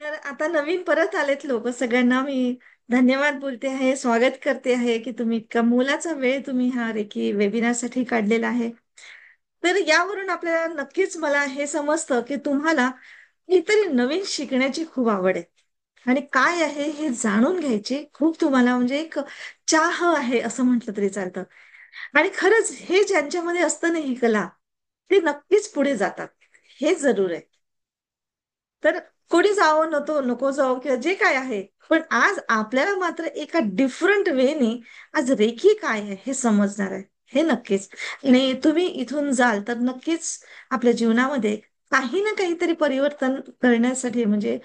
तर आता नवीन परत आलेत लोक, सगळ्यांना मी धन्यवाद बोलते आहे, स्वागत करते आहे की तुम्ही इतका मोलाचा वेळ तुम्ही हा रेकी वेबिनारसाठी काढलेला आहे. तर यावरून आपल्याला नक्कीच मला हे समजतं की तुम्हाला काहीतरी नवीन शिकण्याची खूप आवड आहे आणि काय आहे हे जाणून घ्यायची खूप तुम्हाला म्हणजे एक चाह आहे असं म्हटलं तरी चालतं. आणि खरंच हे ज्यांच्यामध्ये असतं ना ही कला, ते नक्कीच पुढे जातात, हे जरूर आहे. तर कोणी जावं नको नको जावं किंवा जे काय आहे, पण आज आपल्याला मात्र एका डिफरंट वेने आज रेखी काय आहे हे समजणार आहे, हे नक्कीच. आणि तुम्ही इथून जाल तर नक्कीच आपल्या जीवनामध्ये काही ना काहीतरी परिवर्तन करण्यासाठी म्हणजे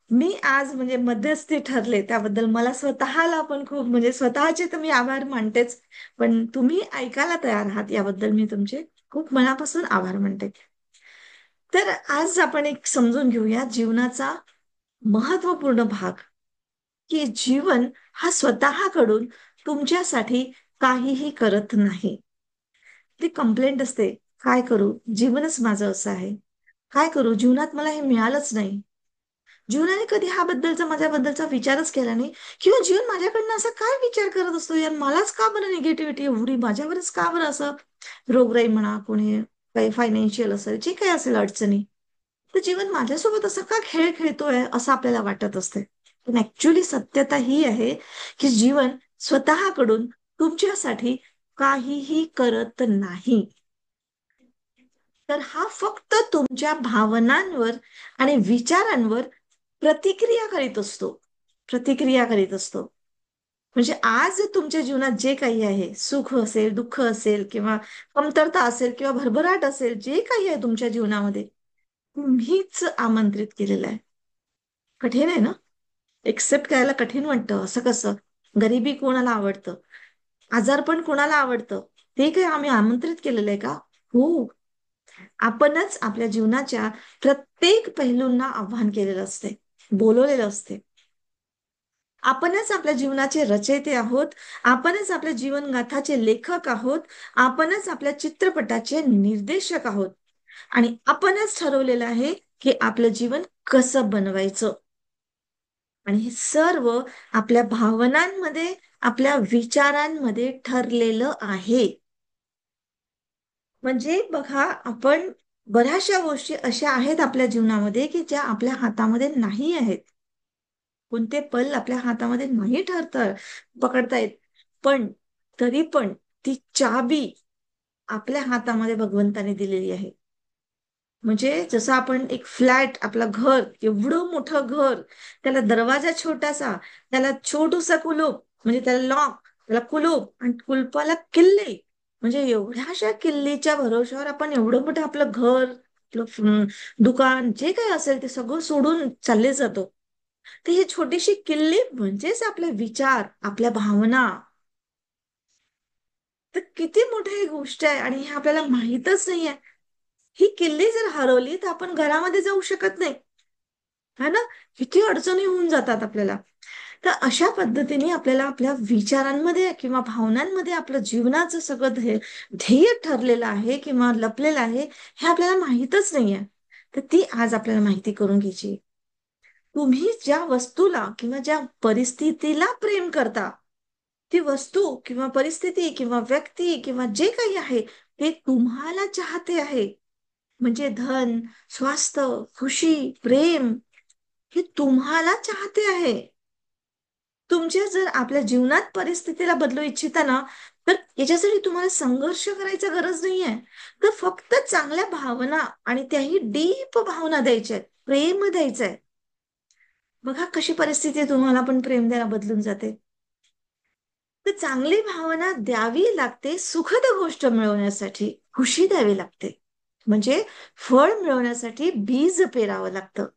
मी आज म्हणजे मध्यस्थी ठरले त्याबद्दल मला स्वतःला पण खूप म्हणजे स्वतःचे तर मी आभार मानतेच, पण तुम्ही ऐकायला तयार आहात याबद्दल मी तुमचे खूप मनापासून आभार मानते. तर आज आपण एक समजून घेऊया जीवनाचा महत्वपूर्ण भाग, की जीवन हा स्वतःकडून तुमच्यासाठी काहीही करत नाही. ती कंप्लेंट असते, काय करू, जीवनच माझं असं आहे, काय करू, जीवनात मला हे मिळालंच नाही, जीवनाने कधी ह्याबद्दलचा माझ्याबद्दलचा विचारच केला नाही, किंवा जीवन माझ्याकडनं असा काय विचार करत असतो यार, मलाच का बरं निगेटिव्हिटी एवढी माझ्यावरच का बरं असं, रोगराई म्हणा, कोणी काही फायनान्शियल असेल, जे काही असेल अडचणी, तर जीवन माझ्यासोबत असं का खेळ खेळतोय असं आपल्याला वाटत असते. पण ऍक्च्युली सत्यता ही आहे की जीवन स्वतःकडून तुमच्यासाठी काहीही करत नाही. तर हा फक्त तुमच्या भावनांवर आणि विचारांवर प्रतिक्रिया करीत असतो. प्रतिक्रिया करीत असतो. म्हणजे आज तुमच्या जीवनात जे काही आहे, सुख असेल, दुःख असेल, किंवा कमतरता असेल, किंवा भरभराट असेल, जे काही आहे तुमच्या जीवनामध्ये, तुम्हीच आमंत्रित केलेलं आहे. कठीण आहे ना? एक्सेप्ट करायला कठीण वाटतं. असं कसं? गरिबी कोणाला आवडतं? आजारपण कोणाला आवडतं? ते काही आम्ही आमंत्रित केलेलं आहे का? हो. आपणच आपल्या जीवनाच्या प्रत्येक पैलूंना आव्हान केलेलं असते, बोलवलेलं असते. आपणच आपल्या जीवनाचे रचयिते आहोत. आपणच आपल्या जीवनगाथाचे लेखक आहोत. आपणच आपल्या चित्रपटाचे निर्देशक आहोत. आणि आपणच ठरवलेलं आहे की आपलं जीवन कसं बनवायचं. आणि हे सर्व आपल्या भावनांमध्ये, आपल्या विचारांमध्ये ठरलेलं आहे. म्हणजे बघा, आपण बऱ्याचशा गोष्टी अशा आहेत आपल्या जीवनामध्ये की ज्या आपल्या हातामध्ये नाही आहेत. कोणते पल आपल्या हातामध्ये नाही पकडता येत. पण तरी पण ती चाबी आपल्या हातामध्ये भगवंताने दिलेली आहे. म्हणजे जसं आपण एक फ्लॅट, आपलं घर, एवढं मोठं घर, त्याला दरवाजा छोटासा, त्याला छोटूसा कुलूप, म्हणजे त्याला लॉक, त्याला कुलूप, आणि कुलपाला किल्ले. म्हणजे एवढ्याशा किल्लीच्या भरोश्यावर आपण एवढं मोठं आपलं घर, आपलं दुकान, जे काही असेल ते सगळं सोडून चालले जातो. तर ही छोटीशी किल्ली म्हणजेच आपले विचार, आपल्या भावना. तर किती मोठी ही गोष्ट आहे आणि हे आपल्याला माहीतच नाहीये. ही किल्ली जर हरवली तर आपण घरामध्ये जाऊ शकत नाही, है ना? किती अडचणी होऊन जातात आपल्याला. तर अशा पद्धतीने आपल्याला आपल्या विचारांमध्ये किंवा भावनांमध्ये आपलं जीवनाचं सगळं ध्येय ठरलेलं आहे किंवा लपलेलं आहे, हे आपल्याला माहीतच नाहीये. तर ती आज आपल्याला माहिती करून घ्यायची. तुम्ही ज्या वस्तूला किंवा ज्या परिस्थितीला प्रेम करता, ती वस्तू किंवा परिस्थिती किंवा व्यक्ती किंवा जे काही आहे, ते तुम्हाला चाहते आहे. म्हणजे धन, स्वास्थ्य, खुशी, प्रेम, हे तुम्हाला चाहते आहे. तुमच्या जर आपल्या जीवनात परिस्थितीला बदलू इच्छिता ना, तर याच्यासाठी तुम्हाला संघर्ष करायची गरज नाहीये. तर फक्त चांगल्या भावना, आणि त्याही डीप भावना द्यायच्या आहेत, प्रेम द्यायचंय. बघा कशी परिस्थिती तुम्हाला पण प्रेम द्यायला बदलून जाते. तर चांगली भावना द्यावी लागते सुखद गोष्ट मिळवण्यासाठी, खुशी द्यावी लागते. म्हणजे फळ मिळवण्यासाठी बीज पेरावं लागतं.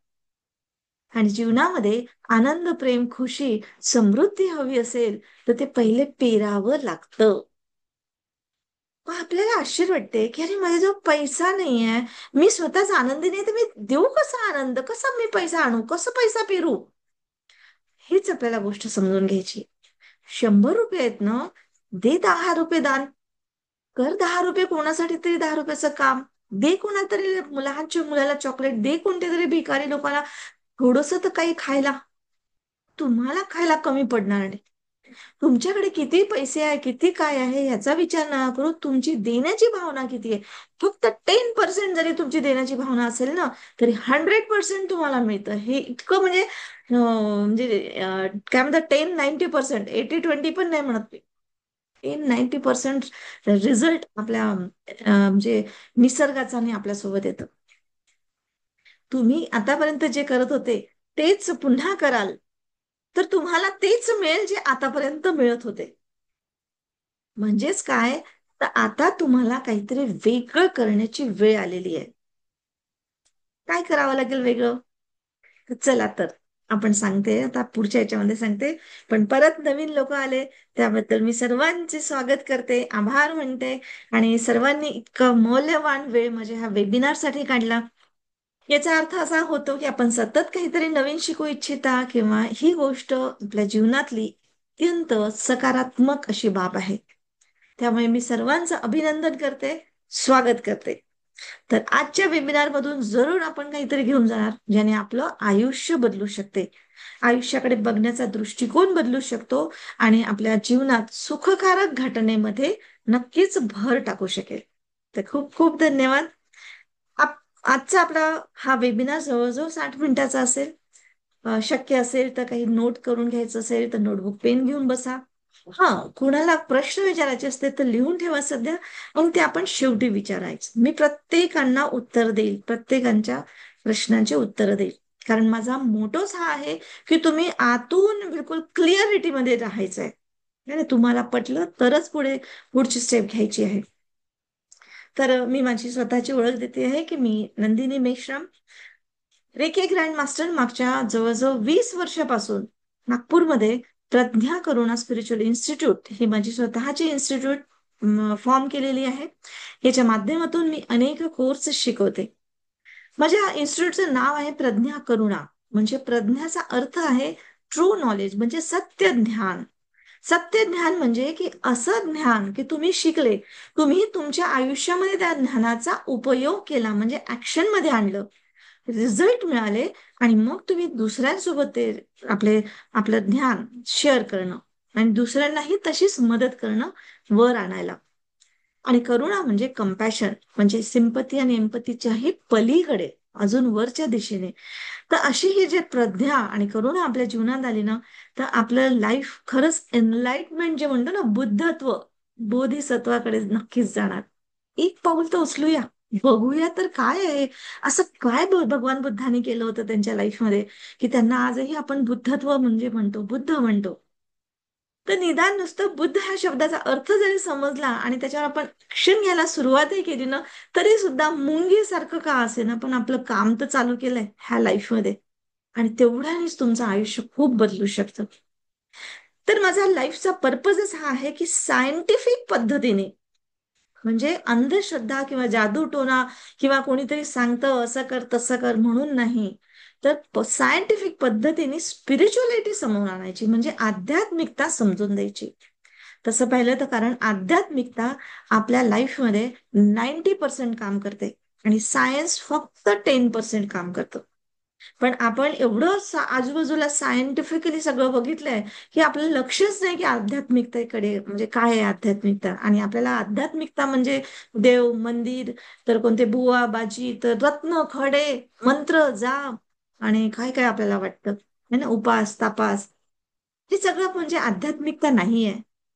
आणि जीवनामध्ये आनंद, प्रेम, खुशी, समृद्धी हवी असेल तर ते पहिले पेरावं लागतं. मग आपल्याला आश्चर्य वाटते की अरे माझ्याजवळ पैसा नाहीये, मी स्वतःच आनंदी नाही, तर मी देऊ कसा आनंद, कसा मी पैसा आणू, कसं पैसा पेरू. हीच आपल्याला गोष्ट समजून घ्यायची. 100 रुपये आहेत ना, दे 10 रुपये दान. कर 10 रुपये कोणासाठी तरी 10 रुपयाचं काम. दे कोणातरी लहानच्या मुलाला चॉकलेट, दे कोणत्या तरी भिकारी लोकांना थोडस तर काही खायला, तुम्हाला खायला कमी पडणार नाही. तुमच्याकडे किती पैसे आहे, किती काय आहे याचा विचार नका करू. तुमची देण्याची भावना किती आहे. फक्त 10% जरी तुमची देण्याची भावना असेल ना, तरी 100% तुम्हाला मिळतं. हे इतकं म्हणजे काय म्हणतात, 10-90%, 80-20 पण नाही म्हणत मी. 10-90% रिझल्ट आपल्या म्हणजे निसर्गाचा आणि आपल्यासोबत येतं. तुम्ही आतापर्यंत जे करत होते तेच पुन्हा कराल, तर तुम्हाला तेच मिळेल जे आतापर्यंत मिळत होते. म्हणजेच काय, तर आता तुम्हाला काहीतरी वेगळं करण्याची वेळ आलेली आहे. काय करावं लागेल वेगळं? तर चला तर आपण सांगते, आता पुढच्या याच्यामध्ये सांगते. पण परत नवीन लोक आले, त्याबद्दल मी सर्वांचे स्वागत करते, आभार म्हणते. आणि सर्वांनी इतका मौल्यवान वेळ माझ्या ह्या वेबिनारसाठी काढला. याचा अर्थ असा होतो की आपण सतत काहीतरी नवीन शिकू इच्छिता, किंवा ही गोष्ट आपल्या जीवनातली अत्यंत सकारात्मक अशी बाब आहे. त्यामुळे मी सर्वांचं अभिनंदन करते, स्वागत करते. तर आजच्या वेबिनार मधून जरूर आपण काहीतरी घेऊन जाणार, ज्याने आपलं आयुष्य बदलू शकते, आयुष्याकडे बघण्याचा दृष्टिकोन बदलू शकतो, आणि आपल्या जीवनात सुखकारक घटनेमध्ये नक्कीच भर टाकू शकेल. तर खूप खूप धन्यवाद. आजचा आपला हा वेबिनार जवळजवळ 60 मिनिटाचा असेल. शक्य असेल तर काही नोट करून घ्यायचं असेल तर नोटबुक पेन घेऊन बसा. हा, कुणाला प्रश्न विचारायचे असते तर लिहून ठेवा सध्या, आणि ते आपण शेवटी विचारायचं. मी प्रत्येकांना उत्तर देईल, प्रत्येकांच्या प्रश्नांचे उत्तर देईल. कारण माझा मोटोच हा आहे की तुम्ही आतून बिलकुल क्लिअरिटीमध्ये राहायचंय. नाही, तुम्हाला पटलं तरच पुढची स्टेप घ्यायची आहे. तर मी माझी स्वतःची ओळख देते आहे की मी Nandini Meshram, reiki grand master. मागच्या जवळजवळ 20 वर्षापासून नागपूरमध्ये प्रज्ञा करुणा स्पिरिच्युअल इन्स्टिट्यूट ही माझी स्वतःची इन्स्टिट्यूट फॉर्म केलेली आहे. याच्या माध्यमातून मी अनेक कोर्स शिकवते. माझ्या इन्स्टिट्यूटचं नाव आहे प्रज्ञा करुणा. म्हणजे प्रज्ञाचा अर्थ आहे ट्रू नॉलेज, म्हणजे सत्य ज्ञान. सत्य ज्ञान म्हणजे की असं ज्ञान की तुम्ही शिकले, तुम्ही तुमच्या आयुष्यामध्ये त्या ज्ञानाचा उपयोग केला, म्हणजे ऍक्शन मध्ये आणलं, रिझल्ट मिळाले, आणि मग तुम्ही दुसऱ्यांसोबत ते आपले आपलं ज्ञान शेअर करणं, आणि दुसऱ्यांनाही तशीच मदत करणं, वर आणायला. आणि करुणा म्हणजे कंपॅशन, म्हणजे सिंपती आणि एम्पतीच्याही पलीकडे, अजून वरच्या दिशेने. तर अशी ही जे प्रज्ञा आणि करुणा आपल्या जीवनात आली ना, तर आपलं लाईफ खरंच एनलाइटमेंट जे म्हणतो ना, बुद्धत्व, बोधिसत्वाकडे नक्कीच जाणार. एक पाऊल तर उचलूया, बघूया तर काय आहे. असं काय भगवान बुद्धाने केलं होतं त्यांच्या लाईफमध्ये, की त्यांना आजही आपण बुद्धत्व म्हणजे म्हणतो, बुद्ध म्हणतो. तर निदान नुसतं बुद्ध ह्या शब्दाचा अर्थ जरी समजला आणि त्याच्यावर आपण ऍक्शन घ्यायला सुरुवातही केली ना, तरी सुद्धा मुंगीसारखं का असे ना, पण आपलं काम तर चालू केलंय ह्या लाईफमध्ये. आणि तेवढ्यानेच तुमचं आयुष्य खूप बदलू शकतं. तर माझा लाईफचा पर्पजच हा आहे की सायंटिफिक पद्धतीने, म्हणजे अंधश्रद्धा किंवा जादूटोना किंवा कोणीतरी सांगतं असं कर तसं कर म्हणून नाही, तर सायंटिफिक पद्धतीने स्पिरिच्युअलिटी समोर आणायची, म्हणजे आध्यात्मिकता समजून द्यायची. तसं पाहिलं तर, कारण आध्यात्मिकता आपल्या लाईफमध्ये 90% काम करते, आणि सायन्स फक्त 10% काम करतं. पण आपण एवढं आजूबाजूला सायंटिफिकली सगळं बघितलंय की आपलं लक्षच नाही की आध्यात्मिकतेकडे म्हणजे काय आहे आध्यात्मिकता. आणि आपल्याला आध्यात्मिकता म्हणजे देव, मंदिर, तर कोणते बुवा बाजी, तर रत्न खडे, मंत्र जाप, आणि काय काय आपल्याला वाटतं है ना, उपास तापास, हे सगळं म्हणजे आध्यात्मिकता नाहीये.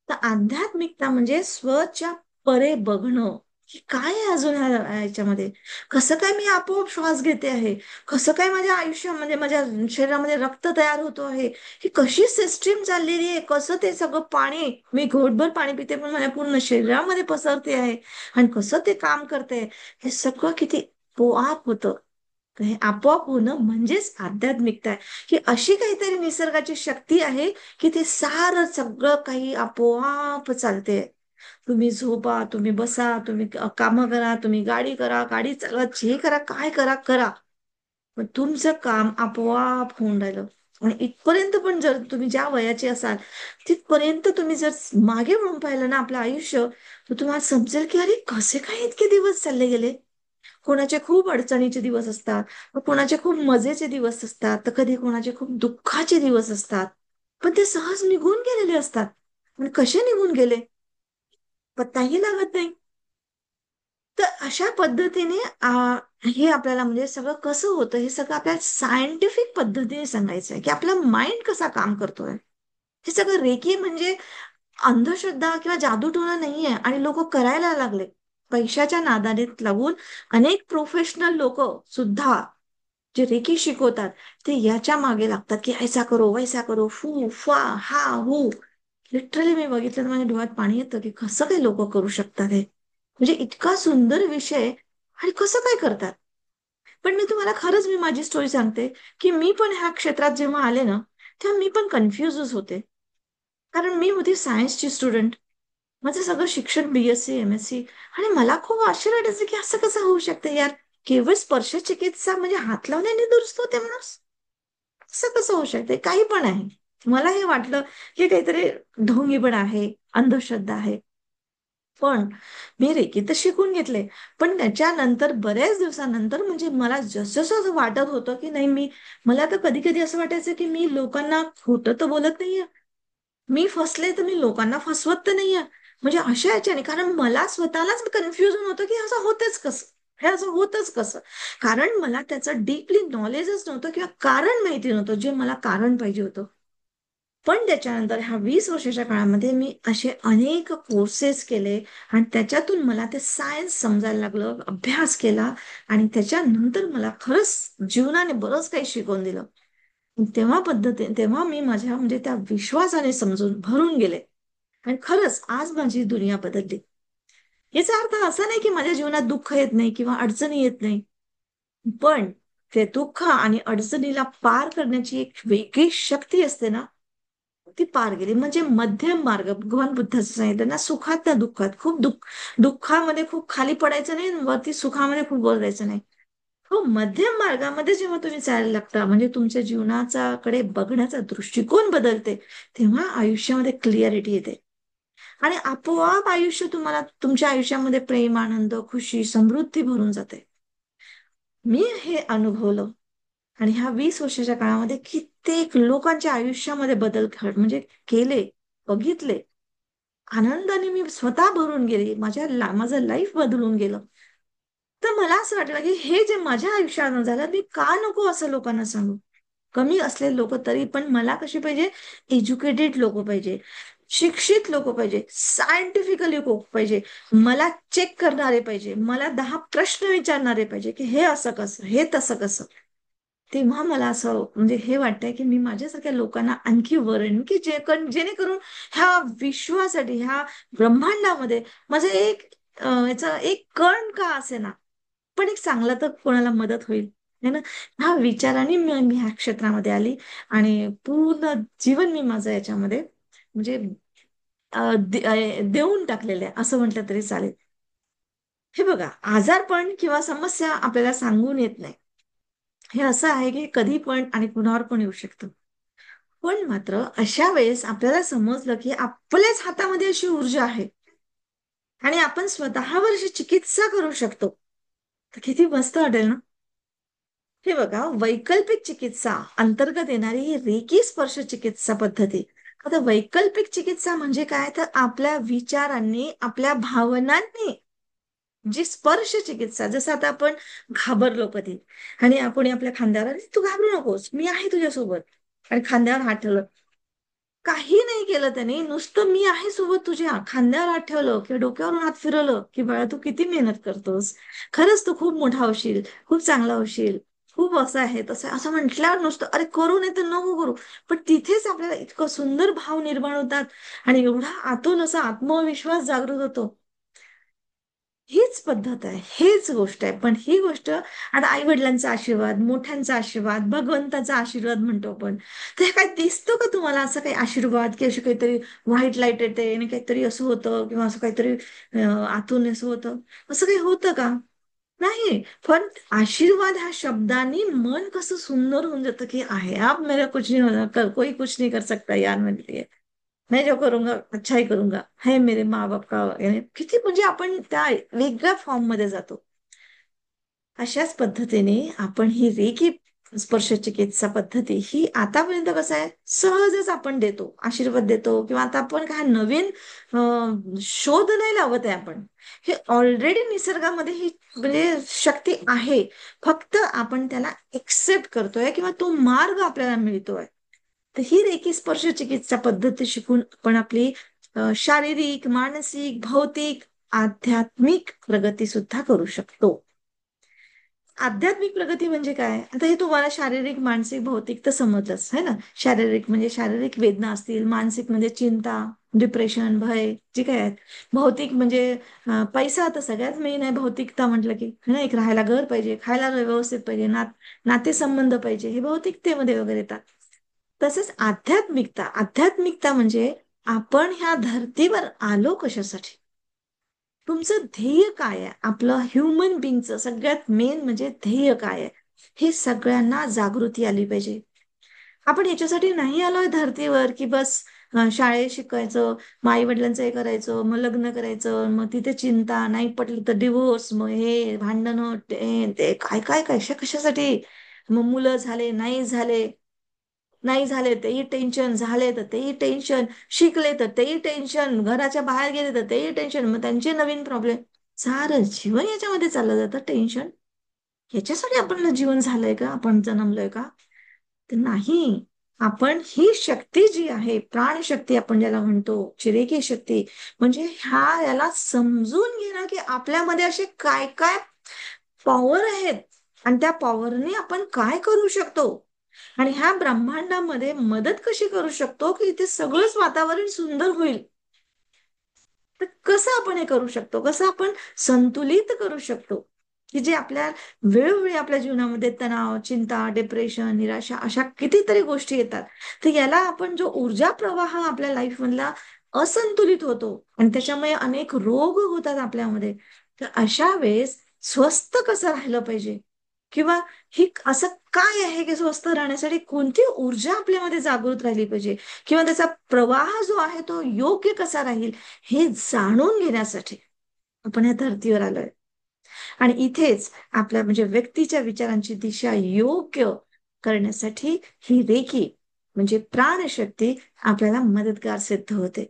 तर आध्यात्मिकता म्हणजे स्वच्या परे बघणं, की काय आहे अजून याच्यामध्ये. कसं काय मी आपोआप श्वास घेते आहे, कसं काय माझ्या आयुष्यामध्ये माझ्या शरीरामध्ये रक्त तयार होतो आहे, ही कशी सिस्टीम चाललेली आहे, कसं ते सगळं पाणी मी घोटभर पाणी पिते पण माझ्या पूर्ण शरीरामध्ये पसरते आहे, आणि कसं ते काम करते, हे सगळं किती आपोआप होतं. तर हे आपोआप होणं म्हणजेच आध्यात्मिकता आहे. की अशी काहीतरी निसर्गाची शक्ती आहे की ते सारं सगळं काही आपोआप चालते. तुम्ही झोपा, तुम्ही बसा, तुम्ही कामं करा, तुम्ही गाडी करा, गाडी चालवा, जे करा, काय करा करा, पण तुमचं काम आपोआप होऊन राहिलं. आणि इथपर्यंत पण जर तुम्ही ज्या वयाचे असाल तिथपर्यंत तुम्ही जर मागे वळून पाहिलं ना आपलं आयुष्य, तर तुम्हाला समजेल की अरे कसे काय इतके दिवस चालले गेले. कोणाचे खूप अडचणीचे दिवस असतात, कोणाचे खूप मजेचे दिवस असतात, तर कधी कोणाचे खूप दुःखाचे दिवस असतात. पण ते सहज निघून गेलेले असतात. आणि कसे निघून गेले पत्ताही लागत नाही. तर अशा पद्धतीने हे आपल्याला म्हणजे सगळं कसं होतं हे सगळं आपल्याला सायंटिफिक पद्धतीने सांगायचं आहे, की आपला माइंड कसा काम करतोय. हे सगळं रेकी म्हणजे अंधश्रद्धा किंवा जादूटोणा नाहीये आणि लोक करायला लागले. पैशाच्या नादाने लागून अनेक प्रोफेशनल लोक सुद्धा जे रेकी शिकवतात ते याच्या मागे लागतात, की ऐसा करो वैसा करो, फू फा हा हू. लिटरली मी बघितलं तर माझ्या डोळ्यात पाणी येतं, की कसं काही लोक करू शकतात हे. म्हणजे इतका सुंदर विषय आणि कसं काय करतात. पण मी तुम्हाला खरंच मी माझी स्टोरी सांगते, की मी पण ह्या क्षेत्रात जेव्हा आले ना, तेव्हा मी पण कन्फ्युजच होते. कारण मी होती सायन्सची स्टुडंट. माझं सगळं शिक्षण बीएससी एमएससी. आणि मला खूप आश्चर्य वाटायचं, की असं कसं होऊ शकतं यार. केवळ स्पर्श चिकित्सा म्हणजे हात लावण्याने दुरुस्त होते माणूस. असं कसं होऊ शकते, काही पण आहे. मला हे वाटलं की काहीतरी ढोंगी पण आहे, अंधश्रद्धा आहे. पण मी रेकी तर शिकून घेतले. पण त्याच्यानंतर बऱ्याच दिवसानंतर म्हणजे मला जसं जसं वाटत होतं की नाही मला तर कधी कधी असं वाटायचं की मी लोकांना खोटं तर बोलत नाहीये. मी फसले तर मी लोकांना फसवत तर नाहीये. म्हणजे अशा याच्याने कारण मला स्वतःलाच कन्फ्युजन होतं की असं होतेच कसं. हे असं होतच कसं. कारण मला त्याचं डीपली नॉलेजच नव्हतं किंवा कारण माहिती नव्हतं जे मला कारण पाहिजे होतं. पण त्याच्यानंतर ह्या 20 वर्षाच्या काळामध्ये मी असे अनेक कोर्सेस केले आणि त्याच्यातून मला ते सायन्स समजायला लागलं, अभ्यास केला आणि त्याच्यानंतर मला खरंच जीवनाने बरंच काही शिकवून दिलं. तेव्हा मी माझ्या म्हणजे त्या विश्वासाने समजून भरून गेले आणि खरंच आज माझी दुनिया बदलली. याचा अर्थ असा नाही की माझ्या जीवनात दुःख येत नाही किंवा अडचणी येत नाही. पण ते दुःख आणि अडचणीला पार करण्याची एक वेगळी शक्ती असते ना, ती पार गेली. म्हणजे मध्यम मार्ग भगवान बुद्धाचं सांगितलं ना, सुखात ना दुःखात. खूप दुःखामध्ये खूप खाली पडायचं नाही आणि वरती सुखामध्ये खूप वर जायचं नाही. हो, मध्यम मार्गामध्ये जेव्हा तुम्ही चालायला लागता म्हणजे तुमच्या जीवनाचा कडे बघण्याचा दृष्टिकोन बदलते, तेव्हा आयुष्यामध्ये क्लिअरिटी येते. आणि आपोआप आयुष्य तुम्हाला तुमच्या आयुष्यामध्ये प्रेम, आनंद, खुशी, समृद्धी भरून जाते. मी हे अनुभवलं. आणि ह्या 20 वर्षाच्या काळामध्ये कित्येक लोकांच्या आयुष्यामध्ये बदल म्हणजे केले, बघितले. आनंदाने मी स्वतः भरून गेले. माझं लाईफ बदलून गेलं. तर मला असं वाटलं, की हे जे माझ्या आयुष्यात झालं, मी का नको असं लोकांना सांगू? कमी असलेले लोक तरी पण मला कशी पाहिजे, एज्युकेटेड लोक पाहिजे, शिक्षित लोक पाहिजे, सायंटिफिकली लोक पाहिजे, मला चेक करणारे पाहिजे, मला 10 प्रश्न विचारणारे पाहिजे, की हे असं कसं, हे तसं कसं. तेव्हा मला असं म्हणजे हे वाटतंय, की मी माझ्यासारख्या लोकांना आणखी वरेन, की जेणेकरून ह्या विश्वासाठी, ह्या ब्रह्मांडामध्ये माझं याचा एक कण का असेना, पण एक चांगला तर कोणाला मदत होईल. है ना. ह्या विचाराने मी ह्या क्षेत्रामध्ये आली आणि पूर्ण जीवन मी माझं याच्यामध्ये म्हणजे देऊन टाकलेलं आहे असं म्हटलं तरी चालेल. हे बघा, आजारपण किंवा समस्या आपल्याला सांगून येत नाही. हे असं आहे की कधी पण आणि कुणावर पण येऊ शकतं. पण मात्र अशा वेळेस आपल्याला समजलं की आपल्याच हातामध्ये अशी ऊर्जा आहे आणि आपण स्वतःवर अशी चिकित्सा करू शकतो. तर किती मस्त वाटेल ना. हे बघा, वैकल्पिक चिकित्सा अंतर्गत येणारी ही रेकी स्पर्श चिकित्सा पद्धती. आता वैकल्पिक चिकित्सा म्हणजे काय, तर आपल्या विचारांनी, आपल्या भावनांनी जी स्पर्श चिकित्सा, जसं आता आपण घाबरलो कधी आणि आपण आपल्या खांद्यावर, "अरे, तू घाबरू नकोस, मी आहे तुझ्यासोबत." आणि खांद्यावर हात ठेवलं. काही नाही केलं त्याने, नुसतं मी आहे सोबत तुझ्या खांद्यावर हात ठेवलं किंवा डोक्यावरून हात फिरवलं, की बाळा तू किती मेहनत करतोस. खरंच तू खूप मोठा होशील, खूप चांगला होशील, खूप असं आहे तसं आहे. असं म्हटल्यावर नुसतं अरे करू नाही तर नको करू. पण तिथेच आपल्याला इतकं सुंदर भाव निर्माण होतात आणि एवढा आतून असा आत्मविश्वास जागृत होतो. हीच पद्धत आहे, हीच गोष्ट आहे. पण ही गोष्ट आता आई-वडिलांचा आशीर्वाद, मोठ्यांचा आशीर्वाद, भगवंताचा आशीर्वाद म्हणतो आपण. तर हे काय दिसतं का तुम्हाला असं काही आशीर्वाद, की अशी काहीतरी व्हाईट लाईट येते आणि काहीतरी असं होतं किंवा असं काहीतरी आतून असं होतं. असं काही होतं का? नाही. पण आशीर्वाद ह्या शब्दांनी मन कसं सुंदर होऊन जातं, की आहे अब मेरा कुछ नहीं होना, कोई कुछ नहीं कर सकता यार मेरे लिए. मैं जो करूंगा अच्छा ही करूंगा, है मेरे माँ बाप का यानी किती म्हणजे आपण त्या वेगळ्या फॉर्म मध्ये जातो. अशाच पद्धतीने आपण ही रेकी स्पर्श चिकित्सा पद्धती ही आतापर्यंत कसं आहे, सहजच आपण देतो, आशीर्वाद देतो, किंवा आता आपण काय नवीन शोध नाही लावत आहे आपण. हे ऑलरेडी निसर्गामध्ये ही म्हणजे शक्ती आहे. फक्त आपण त्याला एक्सेप्ट करतोय किंवा तो मार्ग आपल्याला मिळतोय. तर ही रेकी स्पर्श चिकित्सा पद्धती शिकून आपण आपली शारीरिक, मानसिक, भौतिक, आध्यात्मिक प्रगती सुद्धा करू शकतो. आध्यात्मिक प्रगती म्हणजे काय? आता हे तुम्हाला शारीरिक, मानसिक, भौतिक तर समजलंच है ना. शारीरिक म्हणजे शारीरिक वेदना असतील, मानसिक म्हणजे चिंता, डिप्रेशन, भय जे काय आहेत. भौतिक म्हणजे पैसा तर सगळ्यात मेन आहे भौतिकता म्हटलं की, है ना. एक राहायला घर पाहिजे, खायला व्यवस्थित पाहिजे, नातेसंबंध पाहिजे, हे भौतिकतेमध्ये वगैरे येतात. तसेच आध्यात्मिकता म्हणजे आपण ह्या धर्तीवर आलो कशासाठी, तुमचं ध्येय काय आहे, आपलं ह्युमन बिंगचं सगळ्यात मेन म्हणजे ध्येय काय आहे, हे सगळ्यांना जागृती आली पाहिजे. आपण याच्यासाठी नाही आलोय धर्तीवर की बस शाळेत शिकायचं, मग आई वडिलांचं हे करायचं, मग लग्न करायचं, मग तिथे चिंता, नाही पटलं तर डिवोर्स, मग हे भांडणं, ते काय काय कशासाठी, मग मुलं झाले, नाही झाले तेही टेन्शन, झाले तर तेही टेन्शन, शिकले तर तेही टेन्शन, घराच्या बाहेर गेले तर तेही टेन्शन, मग त्यांचे नवीन प्रॉब्लेम. सारं जीवन याच्यामध्ये चाललं जातं टेन्शन. ह्याच्यासाठी आपल्याला जीवन झालंय का, आपण जन्मलोय का? तर नाही. आपण ही शक्ती जी आहे, प्राणशक्ती आपण ज्याला म्हणतो, चिरेकी शक्ती, म्हणजे याला समजून घेणं की आपल्यामध्ये असे काय काय पॉवर आहेत, आणि त्या पॉवरने आपण काय करू शकतो, आणि ह्या ब्रह्मांडामध्ये मदत कशी करू शकतो की इथे सगळंच वातावरण सुंदर होईल. तर कसं आपण हे करू शकतो, कसं आपण संतुलित करू शकतो, की जे आपल्या वेळोवेळी आपल्या जीवनामध्ये तणाव, चिंता, डिप्रेशन, निराशा अशा कितीतरी गोष्टी येतात. तर याला आपण जो ऊर्जा प्रवाह आपल्या लाईफ मधला असंतुलित होतो, आणि त्याच्यामुळे अनेक रोग होतात आपल्यामध्ये. तर अशा वेळेस स्वस्थ कसं राहिलं पाहिजे, किंवा ही असं काय आहे की स्वस्थ राहण्यासाठी कोणती ऊर्जा आपल्यामध्ये जागृत राहिली पाहिजे, किंवा त्याचा प्रवाह जो आहे तो योग्य कसा राहील, हे जाणून घेण्यासाठी आपण या धर्तीवर आलोय. आणि इथेच आपल्या म्हणजे व्यक्तीच्या विचारांची दिशा योग्य करण्यासाठी ही रेकी म्हणजे प्राणशक्ती आपल्याला मदतगार सिद्ध होते.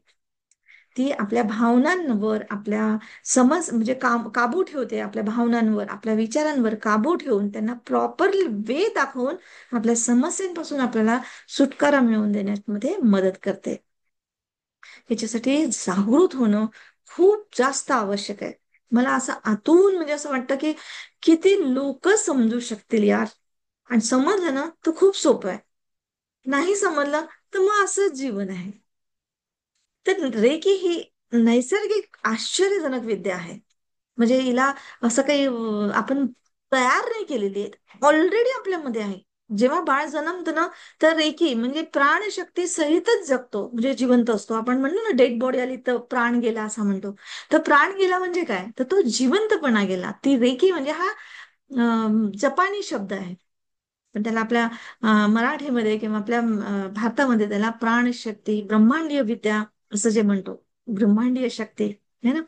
ती आपल्या भावनांवर, आपल्या समज म्हणजे काबू ठेवते, आपल्या भावनांवर, आपल्या विचारांवर काबू ठेवून त्यांना प्रॉपर वे दाखवून आपल्या समस्यांपासून आपल्याला सुटकारा मिळवून देण्यामध्ये मदत करते. याच्यासाठी जागृत होणं खूप जास्त आवश्यक आहे. मला असं आतून म्हणजे असं वाटतं की किती लोक समजू शकतील यार, आणि समजलं ना तर खूप सोपं आहे, नाही समजलं तर मग असंच जीवन आहे. तर रेकी ही नैसर्गिक आश्चर्यजनक विद्या आहे. म्हणजे हिला असं काही आपण तयार नाही केलेली आहे, ऑलरेडी आपल्यामध्ये आहे. जेव्हा बाळ जन्मतं ना, तर रेकी म्हणजे प्राणशक्ती सहितच जगतो, म्हणजे जिवंत असतो. आपण म्हणतो ना डेड बॉडी आली तर प्राण गेला असं म्हणतो. तर प्राण गेला म्हणजे काय, तर तो जिवंतपणा गेला. ती रेकी म्हणजे हा जपानी शब्द आहे, पण त्याला आपल्या मराठीमध्ये किंवा आपल्या भारतामध्ये त्याला प्राणशक्ती, ब्रह्मांडीय विद्या असं जे म्हणतो, ब्रह्मांडीय शक्ती है ना.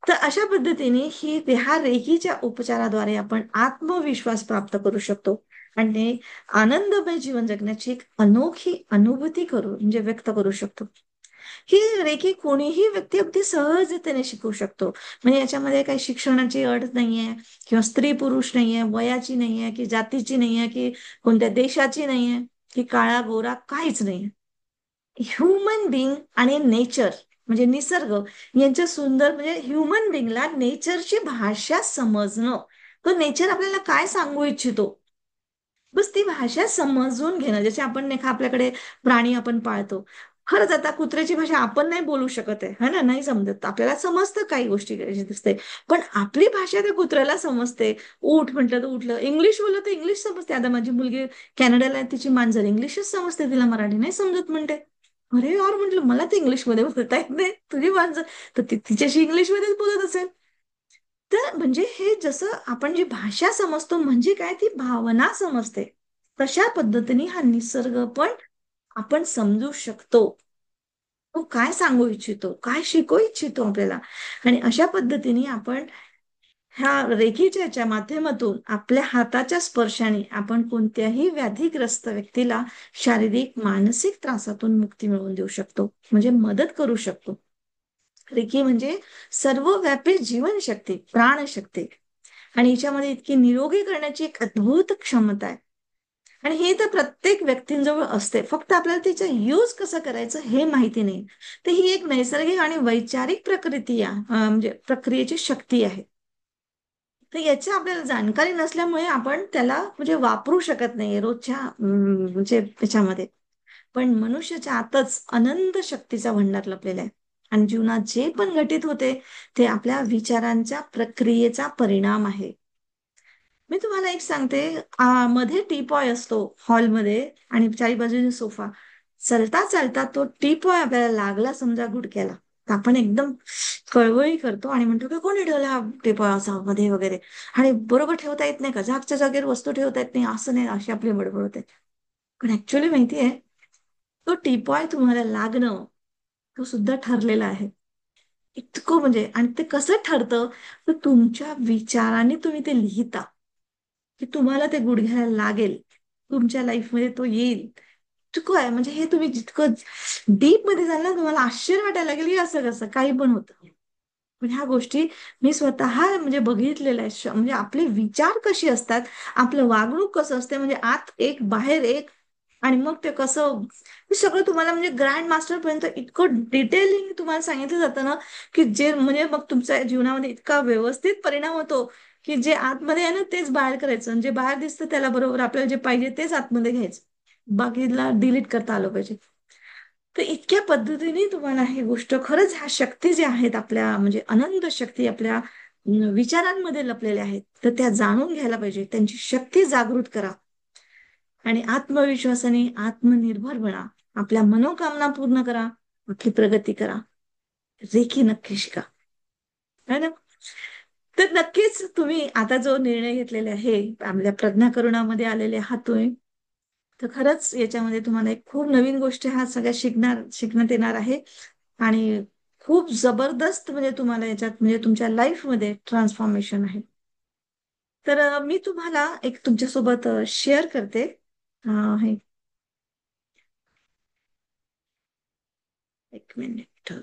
तर अशा पद्धतीने ह्या रेकीच्या उपचाराद्वारे आपण आत्मविश्वास प्राप्त करू शकतो, आणि आनंदमय जीवन जगण्याची एक अनोखी अनुभूती म्हणजे व्यक्त करू शकतो. ही रेकी कोणीही व्यक्ती अगदी सहजतेने शिकू शकतो. म्हणजे याच्यामध्ये काही शिक्षणाची अट नाहीये, किंवा स्त्री पुरुष नाहीये, वयाची नाहीये, की जातीची नाहीये, की कोणत्या देशाची नाहीये, की काळा गोरा काहीच नाहीये. ह्युमन बिंग आणि नेचर म्हणजे निसर्ग यांच्या सुंदर म्हणजे ह्युमन बिंगला नेचरची भाषा समजणं, तो नेचर आपल्याला काय सांगू इच्छितो, बस ती भाषा समजून घेणं. जसे आपण नाही का आपल्याकडे प्राणी आपण पाळतो, खरंच आता कुत्र्याची भाषा आपण नाही बोलू शकत आहे, है ना, नाही समजत आपल्याला, समजतं काही गोष्टी दिसते, पण आपली भाषा त्या कुत्र्याला समजते. उठ म्हटलं तर उठलं, इंग्लिश बोललं तर इंग्लिश समजते. आता माझी मुलगी कॅनडाला आहे, तिची मांजर इंग्लिशच समजते, तिला मराठी नाही समजत म्हणते. अरे यार म्हटलं, मला ते इंग्लिशमध्ये बोलता येत नाही, तुझी मांजर तर तिच्याशी इंग्लिशमध्येच बोलत असेल. तर म्हणजे हे जसं आपण जी भाषा समजतो म्हणजे काय, ती भावना समजते, तशा पद्धतीने हा निसर्ग पण आपण समजू शकतो. तो काय सांगू इच्छितो, काय शिकवू इच्छितो आपल्याला, आणि अशा पद्धतीने आपण ह्या रेखीच्या माध्यमातून आपल्या हाताच्या स्पर्शाने आपण कोणत्याही व्याधीग्रस्त व्यक्तीला शारीरिक मानसिक त्रासातून मुक्ती मिळवून देऊ शकतो, म्हणजे मदत करू शकतो. रेकी म्हणजे सर्वव्यापी जीवनशक्ती, प्राणशक्ती, आणि हिच्यामध्ये इतकी निरोगी करण्याची एक अद्भुत क्षमता आहे. आणि हे तर प्रत्येक व्यक्तींजवळ असते, फक्त आपल्याला त्याचा यूज कसं करायचं हे माहिती नाही. तर ही एक नैसर्गिक आणि वैचारिक प्रकृती म्हणजे प्रक्रियेची शक्ती आहे. तर याची आपल्याला जाणकारी नसल्यामुळे आपण त्याला म्हणजे वापरू शकत नाही रोजच्या म्हणजे त्याच्यामध्ये. पण मनुष्याच्या आतच अनंत शक्तीचा भंडार लपलेला आहे. आणि जीवनात जे पण घटित होते ते आपल्या विचारांच्या प्रक्रियेचा परिणाम आहे. मी तुम्हाला एक सांगते, मध्ये टीपॉय असतो हॉलमध्ये आणि चारी बाजूने सोफा. चालता चालता तो टीपॉय आपल्याला लागला समजा गुडघ्याला, तर आपण एकदम कळवळी करतो आणि म्हणतो की कोणी ठेवला हा टीपॉय असा मध्ये वगैरे, आणि बरोबर ठेवता येत नाही का, जागच्या जागेवर वस्तू ठेवता येत नाही, असं नाही, अशी आपली बडबड होते. पण ऍक्च्युअली माहितीये, तो टीपॉय तुम्हाला लागणं तो सुद्धा ठरलेला आहे. इतकं म्हणजे, आणि ते कसं ठरतं, तर तुमच्या विचाराने तुम्ही ते लिहिता की तुम्हाला ते गुडघ्याला लागेल, तुमच्या लाईफमध्ये तो येईल. इतकं आहे म्हणजे, हे तुम्ही जितकं डीप मध्ये जाल ना, तुम्हाला आश्चर्य वाटायला लागेल की असं कसं काही पण होतं. पण ह्या गोष्टी मी स्वतः म्हणजे बघितलेल्या आहेत. म्हणजे आपले विचार कसे असतात, आपलं वागणूक कसं असते, म्हणजे आत एक बाहेर एक, आणि मग ते कसं, हे सगळं तुम्हाला म्हणजे ग्रँड मास्टर पर्यंत इतकं डिटेलिंग तुम्हाला सांगितलं जातं ना, की जे म्हणजे मग तुमच्या जीवनामध्ये इतका व्यवस्थित परिणाम होतो, की जे आतमध्ये आहे ना तेच बाहेर करायचं, आणि जे बाहेर दिसतं त्याला बरोबर आपल्याला जे पाहिजे तेच आतमध्ये घ्यायचं, बाकीला डिलीट करता आलं पाहिजे. तर इतक्या पद्धतीने तुम्हाला ही गोष्ट, खरंच ह्या शक्ती ज्या आहेत आपल्या, म्हणजे अनंत शक्ती आपल्या विचारांमध्ये लपलेल्या आहेत, तर त्या जाणून घ्यायला पाहिजे, त्यांची शक्ती जागृत करा आणि आत्मविश्वासाने आत्मनिर्भर बना. आपल्या मनोकामना पूर्ण करा, आपली प्रगती करा. रेखी नक्की शिका, है ना? तर नक्कीच तुम्ही आता जो निर्णय घेतलेला आहे, आपल्या प्रज्ञा करुणामध्ये आलेले आहात तुम्ही, तर खरंच याच्यामध्ये तुम्हाला एक खूप नवीन गोष्टी ह्या सगळ्या शिकण्यात येणार आहे. आणि खूप जबरदस्त म्हणजे तुम्हाला याच्यात म्हणजे तुमच्या लाईफमध्ये ट्रान्सफॉर्मेशन आहे. तर मी तुम्हाला एक तुमच्यासोबत शेअर करते. हे एक मिनिट.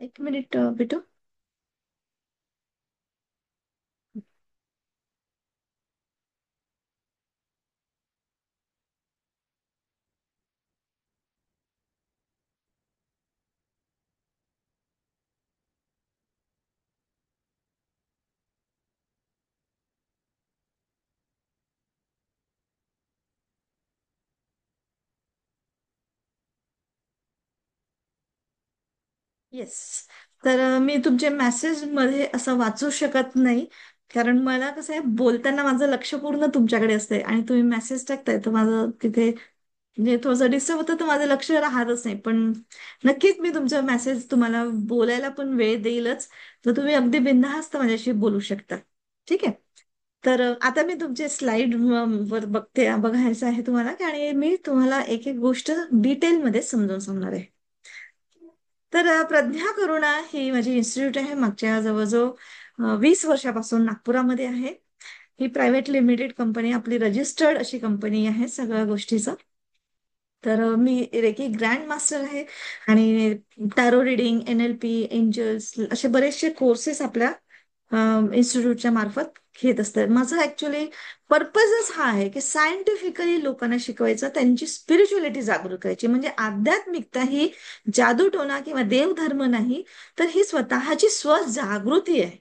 एक मिनिट बेटू. येस. तर मी तुमचे मेसेज मध्ये असं वाचू शकत नाही, कारण मला कसं आहे, बोलताना माझं लक्ष पूर्ण तुमच्याकडे असते, आणि तुम्ही मेसेज टाकताय तर माझं तिथे म्हणजे थोडंसं डिस्टर्ब होतं, तर माझं लक्ष राहतच नाही. पण नक्कीच मी तुमचा मेसेज, तुम्हाला बोलायला पण वेळ देईलच, तर तुम्ही अगदी बिनधास्त माझ्याशी बोलू शकता. ठीक आहे. तर आता मी तुमचे स्लाइड वर बघायचं आहे तुम्हाला, आणि मी तुम्हाला एक एक गोष्ट डिटेलमध्ये समजावून सांगणार आहे. तर प्रज्ञा करुणा ही माझी इन्स्टिट्यूट आहे, मागच्या जवळजवळ 20 वर्षापासून नागपुरामध्ये आहे. ही प्रायव्हेट लिमिटेड कंपनी, आपली रजिस्टर्ड अशी कंपनी आहे सगळ्या गोष्टीचं. तर मी रेकी ग्रँड मास्टर आहे, आणि टॅरो रिडिंग, NLP, एंजल्स, असे बरेचसे कोर्सेस आपल्या इन्स्टिट्यूटच्या मार्फत घेत असतात. माझा ऍक्च्युली पर्पजच हा आहे की सायंटिफिकली लोकांना शिकवायचं, त्यांची स्पिरिच्युअलिटी जागृत करायची. म्हणजे आध्यात्मिकता ही जादूटोणा किंवा देवधर्म नाही, तर ही स्वतःची स्वजागृती आहे.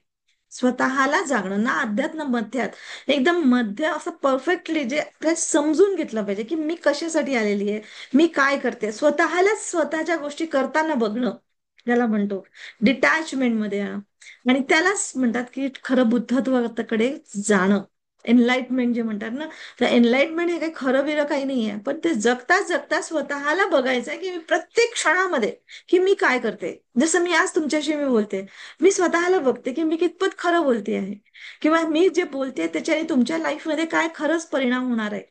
स्वतःला जागणं ना, अध्यात्म मध्यात एकदम मध्य असं परफेक्टली, जे आपल्याला समजून घेतलं पाहिजे की मी कशासाठी आलेली आहे, मी काय करते, स्वतःलाच स्वतःच्या गोष्टी करताना बघणं, ज्याला म्हणतो डिटॅचमेंट मध्ये येणं. आणि त्यालाच म्हणतात की खरं बुद्धत्वाकडे जाणं, एनलाइटमेंट जे म्हणतात ना. तर एनलाइटमेंट हे काही खरं बिरं काही नाहीये, पण ते जगता जगता स्वतःला बघायचंय की मी प्रत्येक क्षणामध्ये की मी काय करते. जसं मी आज तुमच्याशी मी बोलते, मी स्वतःला बघते की मी कितपत खरं बोलते आहे, किंवा मी जे बोलते त्याच्याने तुमच्या लाईफमध्ये काय खरंच परिणाम होणार आहे.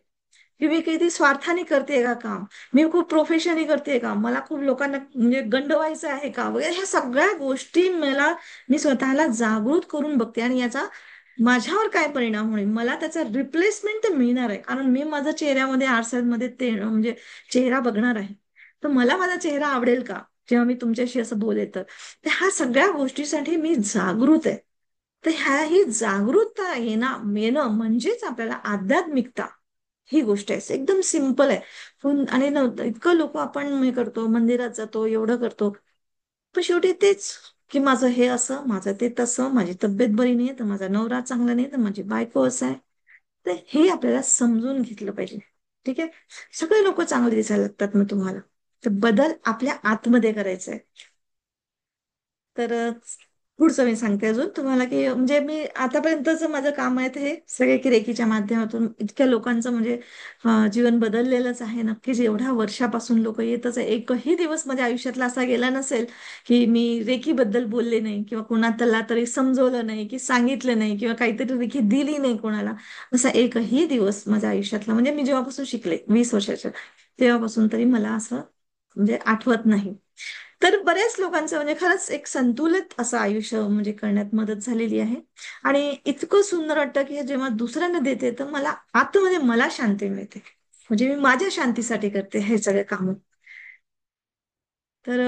की मी किती स्वार्थाने करते का काम, मी खूप प्रोफेशनली करते का, मला खूप लोकांना म्हणजे गंडवायचं आहे का वगैरे, ह्या सगळ्या गोष्टी मी स्वतःला जागृत करून बघते आणि याचा माझ्यावर काय परिणाम होईल, मला त्याचा रिप्लेसमेंट तर मिळणार आहे. कारण मी माझ्या चेहऱ्यामध्ये आरशामध्ये ते म्हणजे चेहरा बघणार आहे, तर मला माझा चेहरा आवडेल का जेव्हा मी तुमच्याशी असं बोलेल तर. तर ह्या सगळ्या गोष्टीसाठी मी जागृत आहे. तर ही जागरूकता येणं म्हणजेच आपल्याला आध्यात्मिकता ही गोष्ट आहे. एकदम सिंपल आहे. आणि इतकं लोक आपण हे करतो, मंदिरात जातो, एवढं करतो, पण शेवटी तेच की माझं हे असं, माझं ते तसं, माझी तब्येत बरी नाही तर माझा नवरा चांगला नाही तर माझी बायको असं आहे. तर हे आपल्याला समजून घेतलं पाहिजे. ठीक आहे. सगळे लोक चांगले दिसायला लागतात मग तुम्हाला, तर बदल आपल्या आतमध्ये करायचा आहे. तर पुढचं मी सांगते अजून तुम्हाला की म्हणजे मी आतापर्यंतचं माझं काम आहे ते हे सगळे की रेकीच्या माध्यमातून इतक्या लोकांचं म्हणजे जीवन बदललेलंच आहे. नक्कीच एवढ्या वर्षापासून लोक येतच आहे. एकही दिवस माझ्या आयुष्यातला असा गेला नसेल की मी रेकीबद्दल बोलले नाही किंवा कुणाला तरी समजवलं नाही की सांगितलं नाही किंवा काहीतरी रेकी दिली नाही कोणाला. असा एकही दिवस माझ्या आयुष्यातला म्हणजे मी जेव्हापासून शिकले 20 वर्षाच्या तेव्हापासून तरी मला असं म्हणजे आठवत नाही. तर बऱ्याच लोकांचं म्हणजे खरंच एक संतुलित असं आयुष्य म्हणजे करण्यात मदत झालेली आहे. आणि इतकं सुंदर वाटतं की जेव्हा दुसऱ्यांना देते तर मला आतमध्ये मला शांती मिळते. म्हणजे मी माझ्या शांतीसाठी करते हे सगळे काम. तर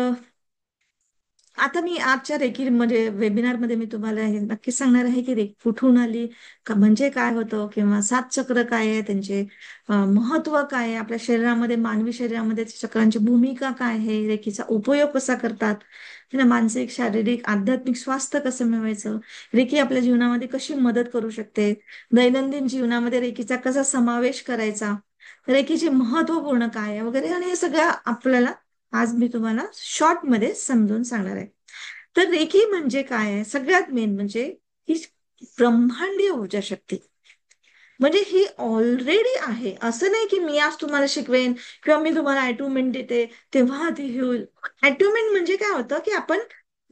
आता मी आजच्या रेकी म्हणजे वेबिनारमध्ये मी तुम्हाला हे नक्की सांगणार आहे की रेकी कुठून आली, का म्हणजे काय होतं, किंवा 7 चक्र काय आहे, त्यांचे महत्व काय आहे आपल्या शरीरामध्ये, मानवी शरीरामध्ये चक्रांची भूमिका काय आहे, रेकीचा उपयोग कसा करतात, है ना, मानसिक शारीरिक आध्यात्मिक स्वास्थ्य कसं मिळवायचं, रेकी आपल्या जीवनामध्ये कशी मदत करू शकते, दैनंदिन जीवनामध्ये रेकीचा कसा समावेश करायचा, रेकीचे महत्वपूर्ण काय आहे वगैरे, आणि हे सगळं आपल्याला आज मी तुम्हाला शॉर्ट मध्ये समजून सांगणार आहे. तर रेकी म्हणजे काय आहे, सगळ्यात मेन म्हणजे ही ब्रह्मांडीय ऊर्जा शक्ती. म्हणजे ही ऑलरेडी आहे, असं नाही की मी आज तुम्हाला शिकवेन किंवा मी तुम्हाला अटुमेंट देते तेव्हा ती हे होईल. अटुमेंट म्हणजे काय होतं की आपण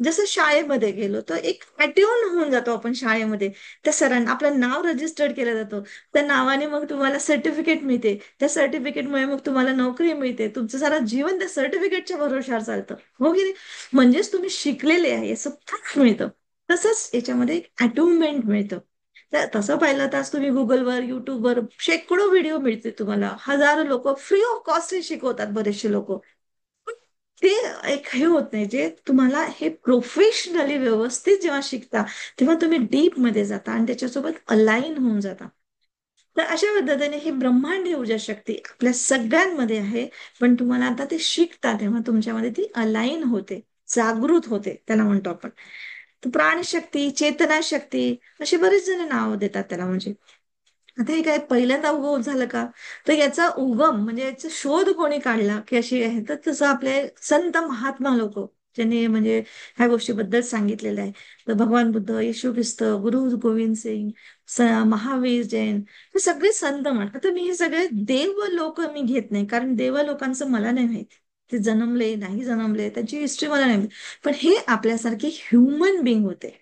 जसं शाळेमध्ये गेलो तर एक अट्यून होऊन जातो आपण शाळेमध्ये. त्या सरांना आपलं नाव रजिस्टर्ड केलं जातं, त्या नावाने मग तुम्हाला सर्टिफिकेट मिळते, त्या सर्टिफिकेटमुळे मग तुम्हाला नोकरी मिळते, तुमचं सारं जीवन त्या सर्टिफिकेटच्या भरोशावर चालतं. हो की नाही? म्हणजेच तुम्ही शिकलेले आहे असं प्रूफ मिळतं. तसंच याच्यामध्ये अटुनमेंट मिळतं. तर तसं पाहिलं तर आज तुम्ही गुगलवर, युट्यूबवर शेकडो व्हिडिओ मिळते तुम्हाला, हजारो लोक फ्री ऑफ कॉस्ट शिकवतात बरेचसे लोक. पण ते एक हे होत नाही जे तुम्हाला हे प्रोफेशनली व्यवस्थित जेव्हा शिकता तेव्हा तुम्ही डीप मध्ये जाता आणि त्याच्यासोबत अलाईन होऊन जाता. तर अशा पद्धतीने ही ब्रह्मांडीय ऊर्जा शक्ती आपल्या सगळ्यांमध्ये आहे. पण तुम्हाला आता ते शिकता तेव्हा तुमच्यामध्ये ती अलाईन होते, जागृत होते त्याला म्हणतो आपण. तर प्राणशक्ती, चेतना शक्ती, असे बरेच जण नाव देतात त्याला. म्हणजे आता हे काय पहिल्यांदा उगव झालं का, तर याचा उगम म्हणजे याचा शोध कोणी काढला की अशी आहे, तर तसं आपले संत महात्मा लोक ज्यांनी म्हणजे ह्या गोष्टीबद्दल सांगितलेलं आहे. तर भगवान बुद्ध, येशू ख्रिस्त, गुरु गोविंद सिंग, महावीर जैन, हे सगळे संत म्हणतात. आता मी हे सगळे देव लोक मी घेत नाही, कारण देव लोकांचं मला नाही माहिती, ते जन्मले नाही जन्मले त्यांची हिस्ट्री मला नाही माहिती. पण हे आपल्यासारखे ह्युमन बिंग होते,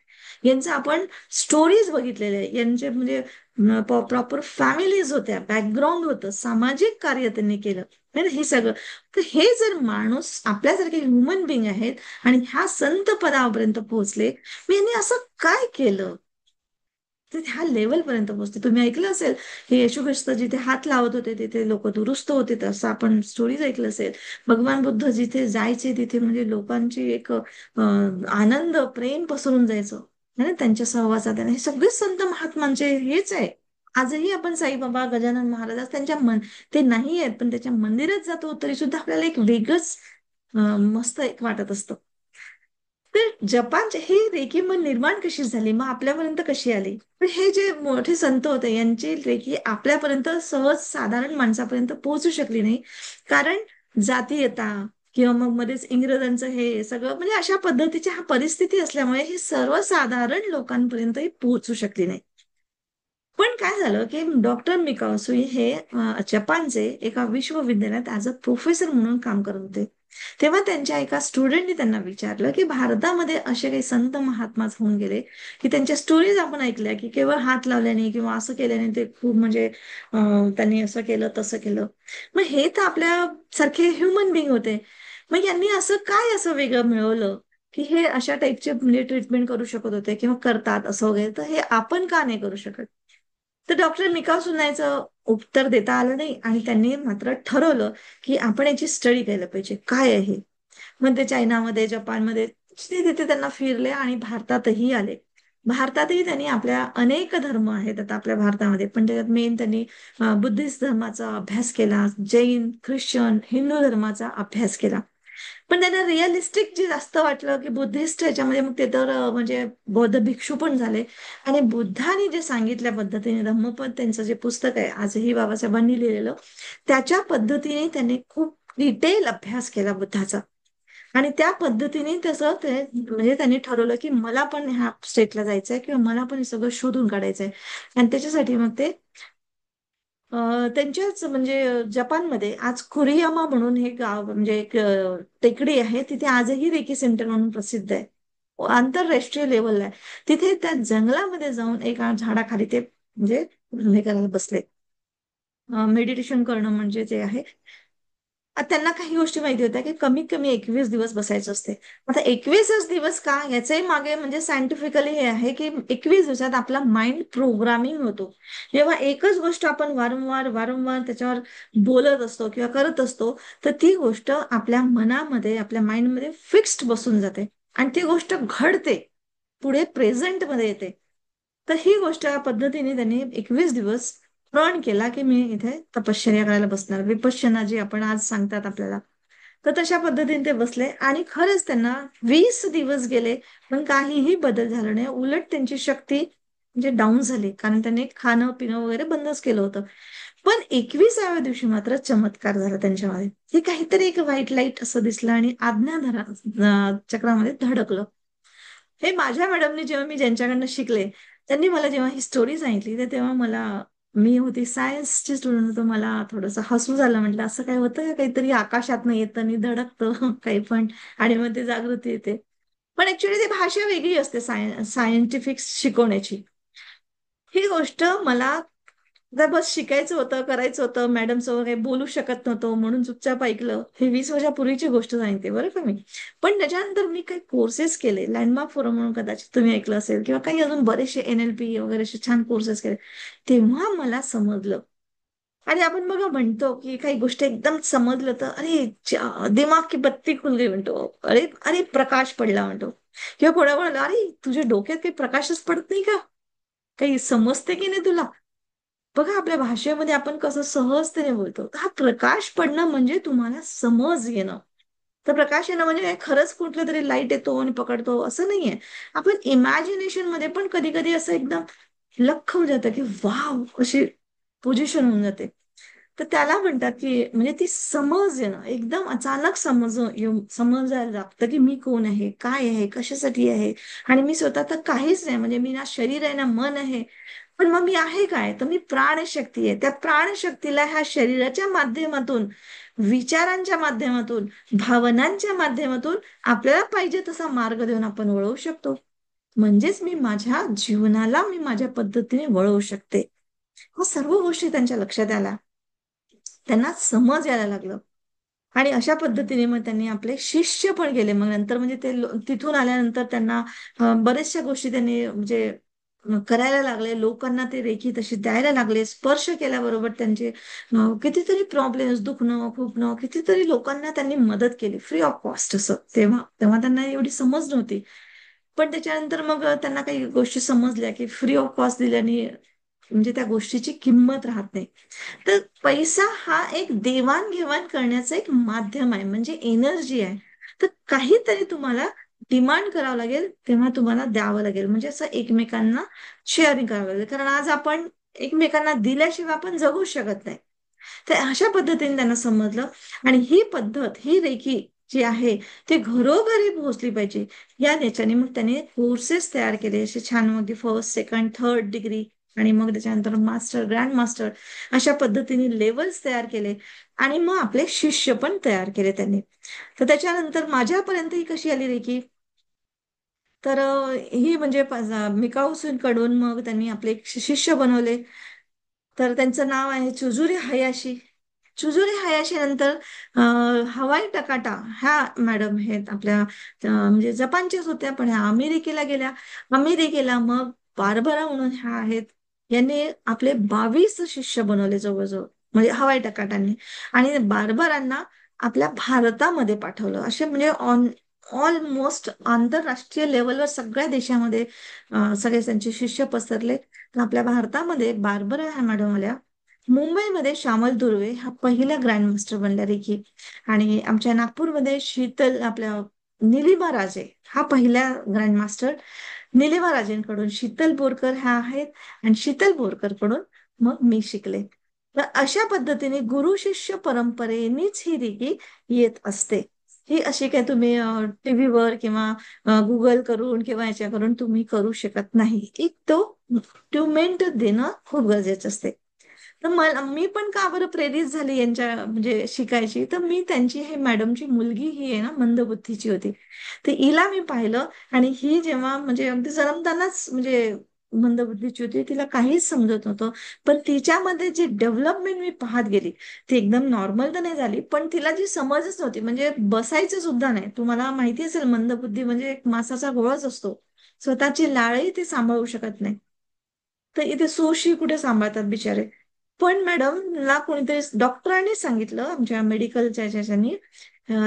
यांचं आपण स्टोरीज बघितलेले आहे, यांचे म्हणजे प्रॉपर फॅमिलीज होत्या, बॅकग्राऊंड होतं, सामाजिक कार्य त्यांनी केलं. हे सगळं. तर हे जर माणूस आपल्यासारखे ह्युमन बिंग आहेत आणि ह्या संत पदापर्यंत पोहोचले, मी यांनी असं काय केलं तर ह्या लेवलपर्यंत पोहोचते. तुम्ही ऐकलं असेल की येशू ख्रिस्त जिथे हात लावत होते तिथे लोक दुरुस्त होते, असं आपण स्टोरीज ऐकलं असेल. भगवान बुद्ध जिथे जायचे तिथे म्हणजे लोकांची एक आनंद प्रेम पसरून जायचं है ना त्यांच्या सहवासात. हे सगळेच संत महात्मांचे हेच आहे. आजही आपण साईबाबा, गजानन महाराज त्यांच्या ते नाही आहेत पण त्याच्या मंदिरात जातो तरी सुद्धा आपल्याला एक वेगळंच मस्त एक वाटत असतं. तर जपानचे हे रेकी मग निर्माण कशी झाली, मग आपल्यापर्यंत कशी आली. पण हे जे मोठे संत होते यांची रेकी आपल्यापर्यंत सहज साधारण माणसापर्यंत पोहोचू शकली नाही, कारण जातीयता किंवा मग मध्येच इंग्रजांचं हे सगळं म्हणजे अशा पद्धतीची हा परिस्थिती असल्यामुळे हे सर्वसाधारण लोकांपर्यंत पोहोचू शकली नाही. पण काय झालं की डॉक्टर मिकाओसुई हे जपानचे एका विश्वविद्यालयात ऍज अ प्रोफेसर म्हणून काम करत होते. तेव्हा त्यांच्या एका स्टुडंटने त्यांना विचारलं की भारतामध्ये असे काही संत महात्मा होऊन गेले की त्यांच्या स्टोरीज आपण ऐकल्या की केवळ हात लावल्याने किंवा असं केल्याने ते खूप म्हणजे त्यांनी असं केलं तसं केलं. मग हे तर आपल्या सारखे ह्युमन बिंग होते. मग यांनी असं काय असं वेगळं मिळवलं की हे अशा टाईपचे म्हणजे ट्रीटमेंट करू शकत होते किंवा करतात असं वगैरे, तर हे आपण का नाही करू शकत? तर डॉक्टर मिका सुनायचं उत्तर देता आलं नाही आणि त्यांनी मात्र ठरवलं की आपण याची स्टडी केलं पाहिजे काय आहे हे. मग ते चायनामध्ये जपानमध्ये तिथे त्यांना फिरले आणि भारतातही आले. भारतातही त्यांनी आपल्या अनेक धर्म आहेत आता आपल्या भारतामध्ये, पण त्याच्यात मेन त्यांनी बुद्धिस्ट धर्माचा अभ्यास केला, जैन, ख्रिश्चन, हिंदू धर्माचा अभ्यास केला. पण त्यांना रिअलिस्टिक जे जास्त वाटलं की बुद्धिस्ट ह्याच्यामध्ये, मग ते तर म्हणजे बौद्ध भिक्षू पण झाले. आणि बुद्धाने जे सांगितल्या पद्धतीने धम्मपद त्यांचं जे पुस्तक आहे आजही बाबासाहेबांनी लिहिलेलं, त्याच्या पद्धतीने त्यांनी खूप डिटेल अभ्यास केला बुद्धाचा. आणि त्या पद्धतीने तसं ते म्हणजे त्यांनी ठरवलं की मला पण ह्या स्टेटला जायचंय किंवा मला पण हे सगळं शोधून काढायचंय. आणि त्याच्यासाठी मग ते त्यांच्याच म्हणजे जपानमध्ये आज कुरियामा म्हणून हे गाव म्हणजे एक टेकडी आहे, तिथे आजही रेकी सेंटर म्हणून प्रसिद्ध आहे. आंतरराष्ट्रीय लेवलला आहे. तिथे त्या जंगलामध्ये जाऊन एका झाडाखाली ते म्हणजे हे करायला बसले. मेडिटेशन करणं म्हणजे जे आहे, त्यांना काही गोष्टी माहिती होत्या की कमीत कमी 21 दिवस बसायचं असते. आता 21च दिवस का, याच्याही मागे म्हणजे सायंटिफिकली हे आहे की 21 दिवसात आपला माइंड प्रोग्रामिंग होतो. जेव्हा एकच गोष्ट आपण वारंवार वारंवार त्याच्यावर बोलत असतो किंवा करत असतो, तर ती गोष्ट आपल्या मनामध्ये आपल्या माइंडमध्ये फिक्स्ड बसून जाते आणि ती गोष्ट घडते, पुढे प्रेझेंटमध्ये येते. तर ही गोष्ट या पद्धतीने त्यांनी 21 दिवस प्रण केला की मी इथे तपश्चर्या करायला बसणार, विपश्यना जी आपण आज सांगतात आपल्याला. तर तशा पद्धतीने ते बसले आणि खरंच त्यांना 20 दिवस गेले, पण काहीही बदल झाला नाही. उलट त्यांची शक्ती म्हणजे डाऊन झाली, कारण त्यांनी खाणं पिणं वगैरे बंदच केलं होतं. पण 21व्या दिवशी मात्र चमत्कार झाला त्यांच्यामध्ये. हे काहीतरी एक व्हाईट लाईट असं दिसलं आणि आज्ञाधारा चक्रामध्ये धडकलं. हे माझ्या मॅडमने जेव्हा मी ज्यांच्याकडनं शिकले, त्यांनी मला जेव्हा ही स्टोरी सांगितली, तर तेव्हा मला, मी होती सायन्सची स्टुडंट, होतो, मला थोडंसं हसू झालं. म्हटलं असं काय होतं का, काहीतरी आकाशात येतं आणि धडकतं काही पण, आणि मग ते जागृती येते. पण ऍक्च्युली ती भाषा वेगळी असते सायंटिफिक शिकवण्याची. ही गोष्ट मला जर बस शिकायचं होतं, करायचं होतं, मॅडम सोबत काही बोलू शकत नव्हतो म्हणून चुपचाप ऐकलं. हे 20 वर्षापूर्वीची गोष्ट सांगते बरं का मी. पण त्याच्यानंतर मी काही कोर्सेस केले, लँडमार्क फोरम म्हणून कदाचित तुम्ही ऐकलं असेल, किंवा काही अजून बरेचसे NLP वगैरे असे छान कोर्सेस केले. तेव्हा मला समजलं. आणि आपण बघा म्हणतो की काही गोष्ट एकदम समजलं तर अरे दिमाग की बत्ती खुल गई म्हणतो, अरे अरे प्रकाश पडला म्हणतो. किंवा कोणा कोणाला अरे तुझ्या डोक्यात काही प्रकाशच पडत नाही का, काही समजते की नाही तुला. बघा आपल्या भाषेमध्ये आपण कसं सहजतेने बोलतो. हा प्रकाश पडणं म्हणजे तुम्हाला समज येणं. तर प्रकाश येणं म्हणजे काय, खरंच कुठलं तरी लाईट येतो आणि पकडतो असं नाहीये. आपण इमॅजिनेशन मध्ये पण कधी कधी असं एकदम लख्ख होऊन जातं की वाव, अशी पोझिशन होऊन जाते. तर त्याला म्हणतात की म्हणजे ती समज येणं, एकदम अचानक समजायला लागतं की मी कोण आहे, काय आहे, कशासाठी आहे. आणि मी स्वतः तर काहीच नाही, म्हणजे मी ना शरीर आहे ना मन आहे. पण मग मी आहे काय, तर मी प्राणशक्ती आहे. त्या प्राणशक्तीला ह्या शरीराच्या माध्यमातून, विचारांच्या माध्यमातून, भावनांच्या माध्यमातून आपल्याला पाहिजे तसा मार्ग देऊन आपण वळवू शकतो. म्हणजेच मी माझ्या जीवनाला मी माझ्या पद्धतीने वळवू शकते. ह्या सर्व गोष्टी त्यांच्या लक्षात आल्या, त्यांना समज यायला लागलं. आणि अशा पद्धतीने मग त्यांनी आपले शिष्य पण गेले. मग नंतर म्हणजे ते तिथून आल्यानंतर त्यांना बऱ्याचशा गोष्टी त्यांनी म्हणजे करायला लागले. लोकांना ते रेखी तशी द्यायला लागले. स्पर्श केल्याबरोबर त्यांचे कितीतरी प्रॉब्लेम्स, दुखणं खुपणं, कितीतरी लोकांना त्यांनी मदत केली फ्री ऑफ कॉस्ट. असं तेव्हा तेव्हा त्यांना एवढी समज नव्हती. पण त्याच्यानंतर मग त्यांना काही गोष्टी समजल्या की फ्री ऑफ कॉस्ट दिल्याने म्हणजे त्या गोष्टीची किंमत राहत नाही. तर पैसा हा एक देवाणघेवाण करण्याचं एक माध्यम आहे, म्हणजे एनर्जी आहे. तर काहीतरी तुम्हाला डिमांड करावं लागेल, तेव्हा तुम्हाला द्यावं लागेल, म्हणजे असं एकमेकांना शेअरिंग करावं लागेल. कारण आज आपण एकमेकांना दिल्याशिवाय आपण जगू शकत नाही. तर अशा पद्धतीने त्यांना समजलं. आणि ही पद्धत, ही रेखी जी आहे, ती घरोघरी पोहोचली पाहिजे या याच्याने मग त्याने कोर्सेस तयार केले, असे छान. मग फर्स्ट सेकंड थर्ड डिग्री आणि मग त्याच्यानंतर मास्टर, ग्रँड मास्टर अशा पद्धतीने लेवल्स तयार केले आणि मग आपले शिष्य पण तयार केले त्यांनी. तर त्याच्यानंतर माझ्यापर्यंत ही कशी आली रे की, तर ही म्हणजे मिकाऊ कडून मग त्यांनी आपले एक शिष्य बनवले. तर त्यांचं नाव आहे चुजुरी हयाशी. चुजुरी हयाशी नंतर हवाई टकाटा ह्या मॅडम आहेत आपल्या, म्हणजे जपानच्याच होत्या पण ह्या अमेरिकेला गेल्या. अमेरिकेला मग बार्बरा म्हणून ह्या आहेत. यांनी आपले 22 शिष्य बनवले जवळजवळ, म्हणजे हवाई टकाटांनी. आणि बार्बरांना आपल्या भारतामध्ये पाठवलं. असे म्हणजे ऑलमोस्ट आंतरराष्ट्रीय लेवलवर सगळ्या देशामध्ये सगळे त्यांचे शिष्य पसरले. तर आपल्या भारतामध्ये बार्बरा ह्या मॅडम आल्या. मुंबईमध्ये श्यामल दुर्वे हा पहिला ग्रँड मास्टर बनल्या रेकी. आणि आमच्या नागपूरमध्ये शीतल आपल्या निलिमा राजे हा पहिला ग्रँड मास्टर. निलिमा राजेंकडून शीतल बोरकर ह्या आहेत. आणि शीतल बोरकर कडून मग मी शिकले. तर अशा पद्धतीने गुरु शिष्य परंपरेनेच ही रेकी येत असते. ही अशी काय तुम्ही टीव्हीवर किंवा गुगल करून किंवा याच्या करून तुम्ही करू शकत नाही. एक तो ट्युमेंट देणं खूप गरजेचं असते. तर मला, मी पण का बरं प्रेरित झाली यांच्या म्हणजे शिकायची, तर मी त्यांची हे मॅडमची मुलगी ही आहे ना मंदबुद्धीची होती. तर हिला मी पाहिलं. आणि ही जेव्हा म्हणजे अगदी जन्मतानाच म्हणजे मंदबुद्धीची होती, तिला काहीच समजत नव्हतं. पण तिच्यामध्ये जी डेव्हलपमेंट मी पाहत गेली, ती एकदम नॉर्मल तर नाही झाली, पण तिला जी समजच नव्हती, म्हणजे बसायचं सुद्धा नाही. तुम्हाला माहिती असेल मंदबुद्धी म्हणजे एक मासाचा गोळाच असतो. स्वतःची लाळही ते सांभाळू शकत नाही. तर इथे सुशी कुठे सांभाळतात बिचारे. पण मॅडमला कोणीतरी डॉक्टरांनी सांगितलं आमच्या मेडिकलच्या ह्याच्यानी,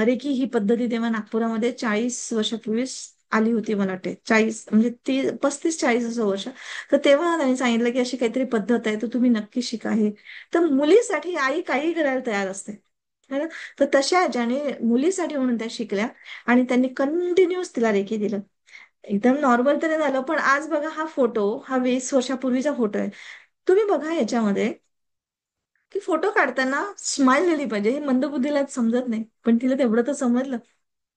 रेकी ही पद्धती तेव्हा नागपुरामध्ये 40 वर्षापूर्वीच आली होती मला वाटते. 40 म्हणजे ती 35-40 असं वर्ष. तर तेव्हा त्यांनी सांगितलं की अशी काहीतरी पद्धत आहे, तर तुम्ही नक्की शिका हे. तर मुलीसाठी आई काही करायला तयार असते, है ना. तर तशा ज्याने मुलीसाठी म्हणून त्या शिकल्या. आणि त्यांनी कंटिन्युअस तिला रेकी दिलं. एकदम नॉर्मल तरी झालं. पण आज बघा हा फोटो, हा 20 वर्षापूर्वीचा फोटो आहे. तुम्ही बघा याच्यामध्ये की फोटो काढताना स्माइल दिली पाहिजे. हे मंदबुद्धीला समजत नाही, पण तिला तेवढं तर समजलं.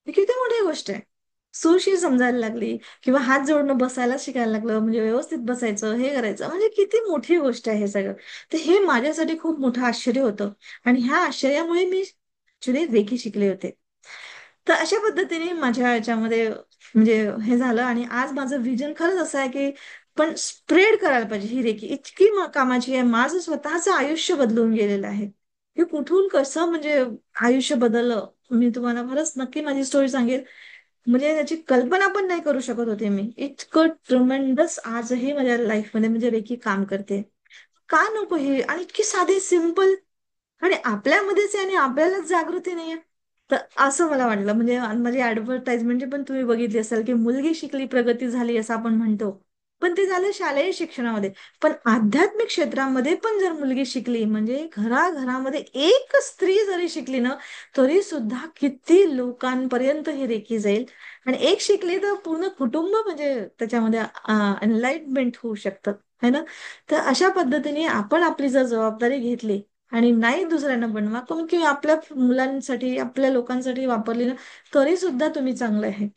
ही किती मोठी गोष्ट आहे. सुशी समजायला लागली किंवा हात जोडणं बसायला शिकायला लागलं, म्हणजे व्यवस्थित बसायचं, हे करायचं, म्हणजे किती मोठी गोष्ट आहे हे सगळं. तर हे माझ्यासाठी खूप मोठं आश्चर्य होतं. आणि ह्या आश्चर्यामुळे मी ऍक्च्युली रेकी शिकले होते. तर अशा पद्धतीने माझ्या याच्यामध्ये म्हणजे हे झालं. आणि आज माझं विजन खरंच असं आहे की पण स्प्रेड करायला पाहिजे ही रेकी. इतकी कामाची आहे. माझं स्वतःचं आयुष्य बदलून गेलेलं आहे. हे कुठून कसं म्हणजे आयुष्य बदललं, मी तुम्हाला खरंच नक्की माझी स्टोरी सांगेल. म्हणजे त्याची कल्पना पण नाही करू शकत होते मी. इतकं ट्रमेंडस आजही माझ्या लाईफमध्ये म्हणजे रेकी काम करते. का नको हे, आणि इतकी साधी सिंपल. आणि आपल्यामध्येच आहे आणि आपल्यालाच जागृती नाहीये. तर असं मला वाटलं. म्हणजे माझी ऍडव्हर्टाइजमेंट पण तुम्ही बघितली असेल की मुलगी शिकली प्रगती झाली असं आपण म्हणतो. पण ते झालं शालेय शिक्षणामध्ये. पण आध्यात्मिक क्षेत्रामध्ये पण जर मुलगी शिकली, म्हणजे घराघरामध्ये एक स्त्री जरी शिकली ना, तरी सुद्धा किती लोकांपर्यंत ही रेखी जाईल. आणि एक शिकली तर पूर्ण कुटुंब म्हणजे त्याच्यामध्ये एनलाइटमेंट होऊ शकतं, है ना. तर अशा पद्धतीने आपण आपली जर जबाबदारी घेतली आणि नाही दुसऱ्यांना बनवा, पण किंवा आपल्या मुलांसाठी आपल्या लोकांसाठी वापरली ना, तरी सुद्धा तुम्ही चांगलं आहे.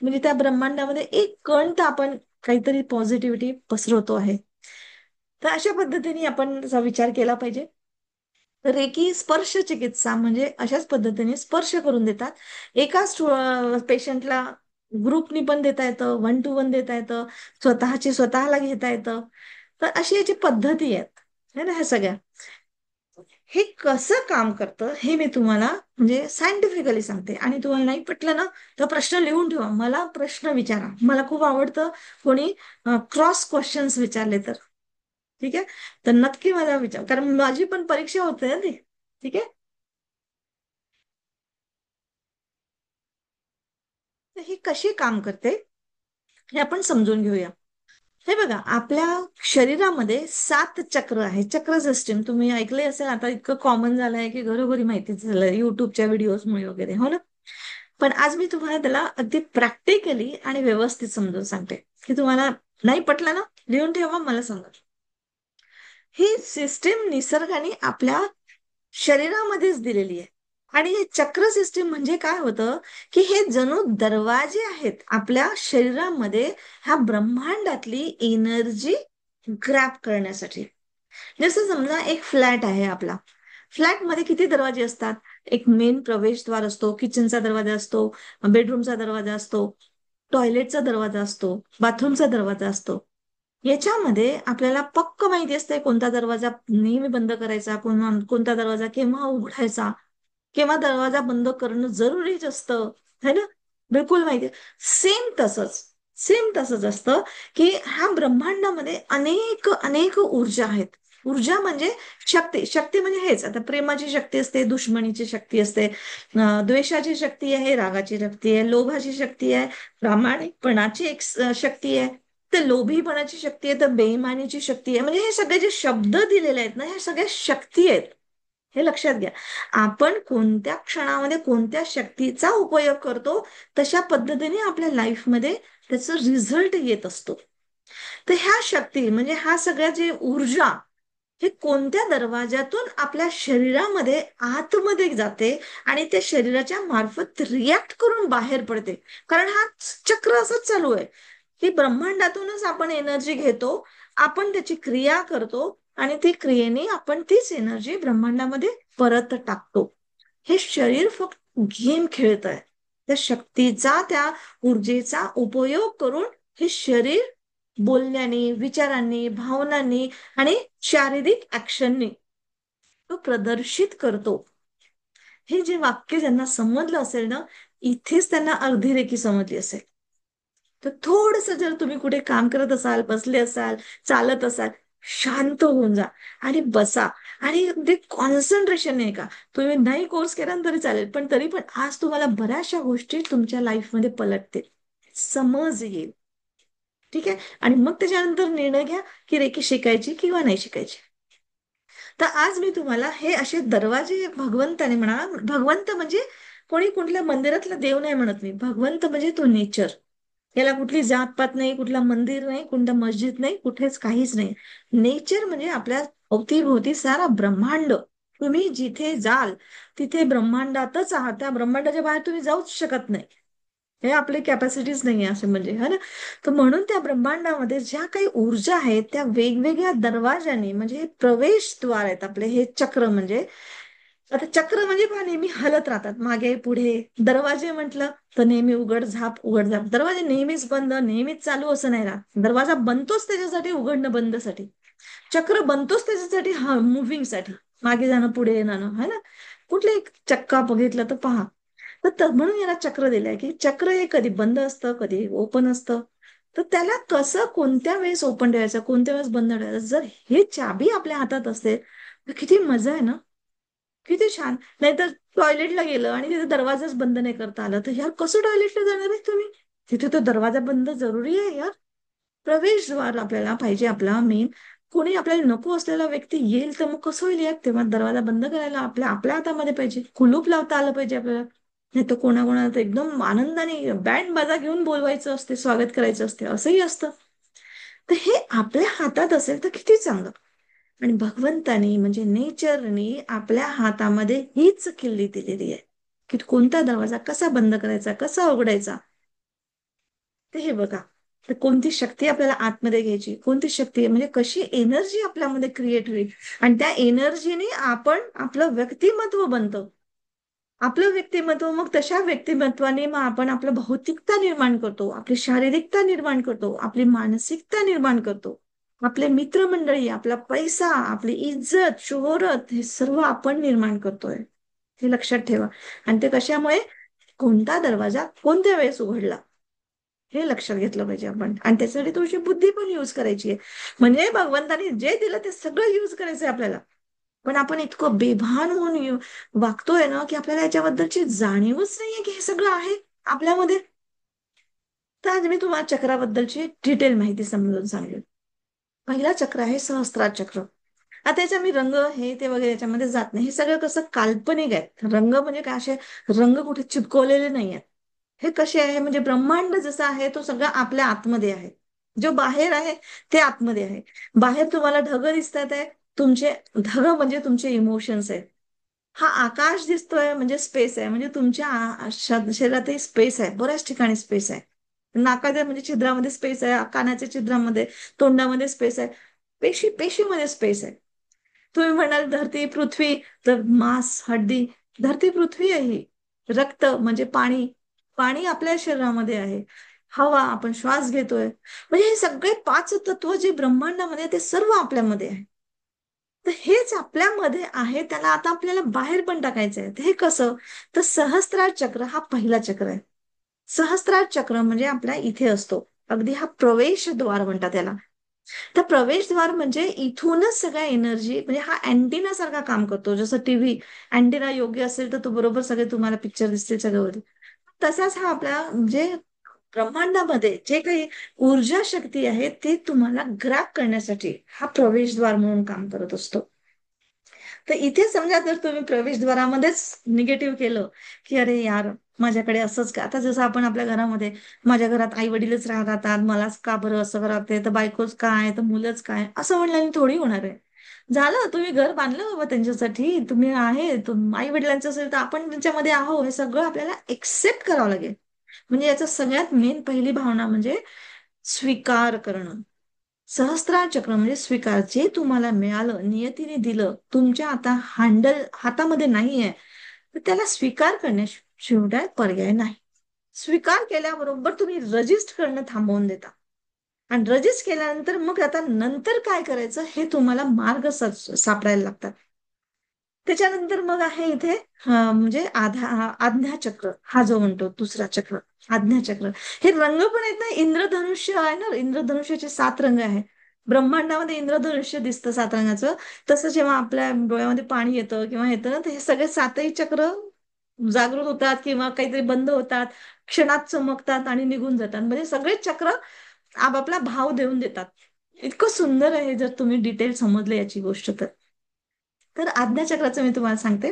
म्हणजे त्या ब्रह्मांडामध्ये एक कण तर आपण काहीतरी पॉझिटिव्हिटी पसरवतो आहे. तर अशा पद्धतीने आपण त्याचा विचार केला पाहिजे. रेकी स्पर्श चिकित्सा म्हणजे अशाच पद्धतीने स्पर्श करून देतात. एकाच पेशंटला ग्रुपनी पण देता येतं, 1-to-1 देता येतं, स्वतःची स्वतःला घेता येतं. तर अशी याची पद्धती आहेत, है ना, ह्या सगळ्या. हे कसं काम करतं हे मी तुम्हाला म्हणजे सायंटिफिकली सांगते. आणि तुम्हाला नाही पटलं ना, तर प्रश्न लिहून ठेवा, मला प्रश्न विचारा. मला खूप आवडतं कोणी क्रॉस क्वेश्चन्स विचारले तर. ठीक आहे. तर नक्की मला विचार, कारण माझी पण परीक्षा होते ना ती. ठीक आहे. तर ही कशी काम करते हे आपण समजून घेऊया. हे बघा, आपल्या शरीरामध्ये 7 चक्र आहे. चक्र सिस्टीम तुम्ही ऐकले असेल, आता इतकं कॉमन झालं आहे की घरोघरी माहितीच झालं युट्यूबच्या व्हिडिओजमुळे वगैरे, हो ना. पण आज मी तुम्हाला त्याला अगदी प्रॅक्टिकली आणि व्यवस्थित समजून सांगते. की तुम्हाला नाही पटलं ना, लिहून ठेवा, मला सांगा. ही सिस्टीम निसर्गाने आपल्या शरीरामध्येच दिलेली आहे. आणि हे चक्र सिस्टीम म्हणजे काय होतं, की हे जणू दरवाजे आहेत आपल्या शरीरामध्ये, ह्या ब्रह्मांडातली एनर्जी ग्रॅब करण्यासाठी. जसं समजा एक फ्लॅट आहे आपला. फ्लॅटमध्ये किती दरवाजे असतात? एक मेन प्रवेशद्वार असतो, किचनचा दरवाजा असतो, बेडरूमचा दरवाजा असतो, टॉयलेटचा दरवाजा असतो, बाथरूमचा दरवाजा असतो. याच्यामध्ये आपल्याला पक्क माहिती असते कोणता दरवाजा नेहमी बंद करायचा, कोणता दरवाजा केव्हा उघडायचा, केव्हा दरवाजा बंद करणं जरुरीच असतं, है ना? बिलकुल माहिती. सेम तसंच सेम तसंच असतं की ह्या ब्रह्मांडामध्ये अनेक अनेक ऊर्जा आहेत. ऊर्जा म्हणजे शक्ती. शक्ती म्हणजे हेच, आता प्रेमाची शक्ती असते, दुश्मनीची शक्ती असते, द्वेषाची शक्ती आहे, रागाची शक्ती आहे, लोभाची शक्ती आहे, प्रामाणिकपणाची एक शक्ती आहे, तर लोभीपणाची शक्ती आहे, तर बेईमानीची शक्ती आहे. म्हणजे हे सगळे जे शब्द दिलेले आहेत ना, ह्या सगळ्या शक्ती आहेत. हे लक्षात घ्या. आपण कोणत्या क्षणामध्ये कोणत्या शक्तीचा उपयोग करतो, तशा पद्धतीने आपल्या लाईफमध्ये त्याचा रिझल्ट येत असतो. तर ह्या शक्ती म्हणजे ह्या सगळ्या जे ऊर्जा, हे कोणत्या दरवाज्यातून आपल्या शरीरामध्ये आतमध्ये जाते आणि त्या शरीराच्या मार्फत रिॲक्ट करून बाहेर पडते. कारण हा चक्र असंच चालू आहे की ब्रह्मांडातूनच आपण एनर्जी घेतो, आपण त्याची क्रिया करतो आणि ती क्रियेने आपण तीच एनर्जी ब्रह्मांडामध्ये परत टाकतो. हे शरीर फक्त गेम खेळत आहे. त्या शक्तीचा, त्या ऊर्जेचा उपयोग करून हे शरीर बोलण्याने, विचारांनी, भावनांनी आणि शारीरिक ऍक्शननी तो प्रदर्शित करतो. हे जे वाक्य ज्यांना समजलं असेल ना, इथेच त्यांना अर्धी रेखी समजली असेल. तर थोडस जर तुम्ही कुठे काम करत असाल, बसले असाल, चालत असाल, शांत होऊन जा आणि बसा. आणि ते कॉन्सन्ट्रेशन नाही का, तुम्ही नाही कोर्स केला ना तरी चालेल, पण तरी पण आज तुम्हाला बऱ्याचशा गोष्टी तुमच्या लाईफमध्ये पलटतील, समज येईल. ठीक आहे. आणि मग त्याच्यानंतर निर्णय घ्या की रेकी शिकायची किंवा नाही शिकायची. तर आज मी तुम्हाला हे असे दरवाजे, भगवंताने म्हणा, भगवंत म्हणजे कोणी कुठल्या मंदिरातला देव नाही म्हणत मी, भगवंत म्हणजे तो नेचर. याला कुठली जातपात नाही, कुठला मंदिर नाही, कोणता मस्जिद नाही, कुठेच काहीच नाही. नेचर म्हणजे आपल्या अवतीभोवती सारा ब्रह्मांड. तुम्ही जिथे जाल तिथे ब्रह्मांडातच आहात, त्या ब्रह्मांडाच्या बाहेर तुम्ही जाऊच शकत नाही. हे आपली कॅपॅसिटीज नाही आहे असं म्हणजे, है ना? तर म्हणून त्या ब्रह्मांडामध्ये ज्या काही ऊर्जा आहेत त्या वेगवेगळ्या दरवाजाने, म्हणजे हे प्रवेशद्वार आहेत आपले, हे चक्र म्हणजे. आता चक्र म्हणजे पहा नेहमी हलत राहतात मागे पुढे. दरवाजे म्हटलं तर नेहमी उघड झाप उघड झाप. दरवाजे नेहमीच बंद नेहमीच चालू असं नाही राहत. दरवाजा बनतोच त्याच्यासाठी, उघडणं बंदसाठी. चक्र बनतोच त्याच्यासाठी, हा मुव्हिंगसाठी, मागे जाणं पुढे येणं, है ना? कुठले एक चक्का बघितलं तर पहा. तर म्हणून याला चक्र दिलंय की चक्र हे कधी बंद असतं, कधी ओपन असतं. तर त्याला कसं कोणत्या वेळेस ओपन ठेवायचं, कोणत्या वेळेस बंद ठेवायचं, जर हे चाबी आपल्या हातात असते तर किती मजा आहे ना, किती छान. नाहीतर टॉयलेटला गेलं आणि तिथे दरवाजाच बंद नाही करता आला, तर यार कसं टॉयलेटला जाणार आहे तुम्ही? तिथे तो दरवाजा बंद जरुरी आहे यार. प्रवेशद्वार आपल्याला पाहिजे आपला मेन. कोणी आपल्याला नको असलेला व्यक्ती येईल तर मग कसं होईल यार? तेव्हा दरवाजा बंद करायला आपल्या आपल्या हातामध्ये पाहिजे, कुलूप लावता आलं पाहिजे आपल्याला. नाही तर कोणाकोणाला तर एकदम आनंदाने बँड बाजा घेऊन बोलवायचं असते, स्वागत करायचं असते, असंही असतं. तर हे आपल्या हातात असेल तर किती चांगलं. आणि भगवंतानी म्हणजे नेचरनी आपल्या हातामध्ये हीच किल्ली दिलेली आहे की कोणता दरवाजा कसा बंद करायचा, कसा उघडायचा. ते हे बघा. तर कोणती शक्ती आपल्याला आतमध्ये घ्यायची, कोणती शक्ती म्हणजे कशी एनर्जी आपल्यामध्ये क्रिएट होईल, आणि त्या एनर्जीने आपण आपलं व्यक्तिमत्व बनतं. आपलं व्यक्तिमत्व, मग तशा व्यक्तिमत्वाने मग आपण आपलं भौतिकता निर्माण करतो, आपली शारीरिकता निर्माण करतो, आपली मानसिकता निर्माण करतो, आपले मित्रमंडळी, आपला पैसा, आपली इज्जत, शोहरत, हे सर्व आपण निर्माण करतोय. हे लक्षात ठेवा. आणि ते कशामुळे, कोणता दरवाजा कोणत्या वेळेस उघडला, हे लक्षात घेतलं पाहिजे आपण. आणि त्यासाठी तुझी बुद्धी पण युज करायची आहे. म्हणजे भगवंतानी जे दिलं ते सगळं युज करायचंय आपल्याला. पण आपण इतकं बेभान होऊन वागतोय ना की आपल्याला याच्याबद्दलची जाणीवच नाहीये की हे सगळं आहे आपल्यामध्ये. तर आज मी तुम्हाला चक्राबद्दलची डिटेल माहिती समजून सांगेन. पहिला चक्र आहे सहस्त्रार चक्र. आता याचा मी रंग हे ते वगैरे याच्यामध्ये जात नाही. हे सगळं कसं काल्पनिक आहे. रंग म्हणजे काय, असे रंग कुठे चिपकवलेले नाही आहेत. हे कसे आहे म्हणजे ब्रह्मांड जसा आहे तो सगळा आपल्या आतमध्ये आहे. जो बाहेर आहे ते आतमध्ये आहे. बाहेर तुम्हाला ढग दिसतात आहे, तुमचे ढग म्हणजे तुमचे इमोशन्स आहेत. हा आकाश दिसतोय म्हणजे स्पेस आहे, म्हणजे तुमच्या शरीरातही स्पेस आहे, बऱ्याच ठिकाणी स्पेस आहे. नाकाच्या म्हणजे छिद्रामध्ये स्पेस आहे, कानाच्या छिद्रामध्ये, तोंडामध्ये स्पेस आहे. पेशी पेशीमध्ये स्पेस आहे. तुम्ही म्हणाल धरती पृथ्वी, तर मांस हड्डी, धरती पृथ्वी आहे ही. रक्त म्हणजे पाणी, पाणी आपल्या शरीरामध्ये आहे. हवा, आपण श्वास घेतोय. म्हणजे हे सगळे पाच तत्व जे ब्रह्मांडामध्ये आहे, ते सर्व आपल्यामध्ये आहे. तर हेच आपल्यामध्ये आहे, त्याला आता आपल्याला बाहेर पण टाकायचं आहे. हे कसं? तर सहस्त्रार चक्र हा पहिला चक्र आहे. सहस्त्रार चक्र म्हणजे आपल्या इथे असतो. अगदी हा प्रवेशद्वार म्हणतात त्याला. तर प्रवेशद्वार म्हणजे इथूनच सगळ्या एनर्जी, म्हणजे हा अँटिना सारखा काम करतो. जसं टीव्ही अँटिना योग्य असेल तर तो बरोबर सगळे तुम्हाला पिक्चर दिसतील सगळं. तसाच हा आपला म्हणजे ब्रह्मांडामध्ये जे काही ऊर्जा शक्ती आहे ते तुम्हाला ग्रॅब करण्यासाठी हा प्रवेशद्वार म्हणून काम करत असतो. तर इथे समजा जर तुम्ही प्रवेशद्वारामध्येच निगेटिव्ह केलं, की अरे यार माझ्याकडे असंच का, आता जसं आपण आपल्या घरामध्ये, माझ्या घरात आई वडीलच राहतात, मलाच का बरं असं करावं, तर बायकोच काय, तर मुलंच काय, असं म्हणल्याने थोडी होणार आहे. झालं, तुम्ही घर बांधलं बाबा त्यांच्यासाठी, तुम्ही आहे, आई वडिलांचं असेल तर आपण त्यांच्यामध्ये आहो, हे सगळं आपल्याला एक्सेप्ट करावं लागेल. म्हणजे याचा सगळ्यात मेन पहिली भावना म्हणजे स्वीकार करणं. सहस्त्रार चक्र म्हणजे स्वीकार. जे तुम्हाला मिळालं, नियतीने दिलं, तुमच्या आता हातामध्ये नाहीये, तर त्याला स्वीकार करण्याशिवाय पर्याय नाही. स्वीकार केल्याबरोबर तुम्ही रजिस्ट करणं थांबवून देता. आणि रजिस्ट केल्यानंतर मग आता नंतर काय करायचं हे तुम्हाला मार्ग सापडायला लागतात. त्याच्यानंतर मग आहे इथे म्हणजे आज्ञाचक्र, हा जो म्हणतो दुसरा चक्र, आज्ञाचक्र. हे रंग पण आहेत ना, इंद्रधनुष्य आहे ना, इंद्रधनुष्याचे 7 रंग आहे. ब्रह्मांडामध्ये इंद्रधनुष्य दिसतं 7 रंगाचं. तसं जेव्हा आपल्या डोळ्यामध्ये पाणी येतं किंवा येतं ना, तर हे सगळे 7ही चक्र जागृत होतात किंवा काहीतरी बंद होतात, क्षणात चमकतात आणि निघून जातात. म्हणजे सगळे चक्र आपापला भाव देऊन देतात. इतकं सुंदर आहे जर तुम्ही डिटेल समजले याची गोष्ट तर. तर आज्ञाचक्राचं मी तुम्हाला सांगते.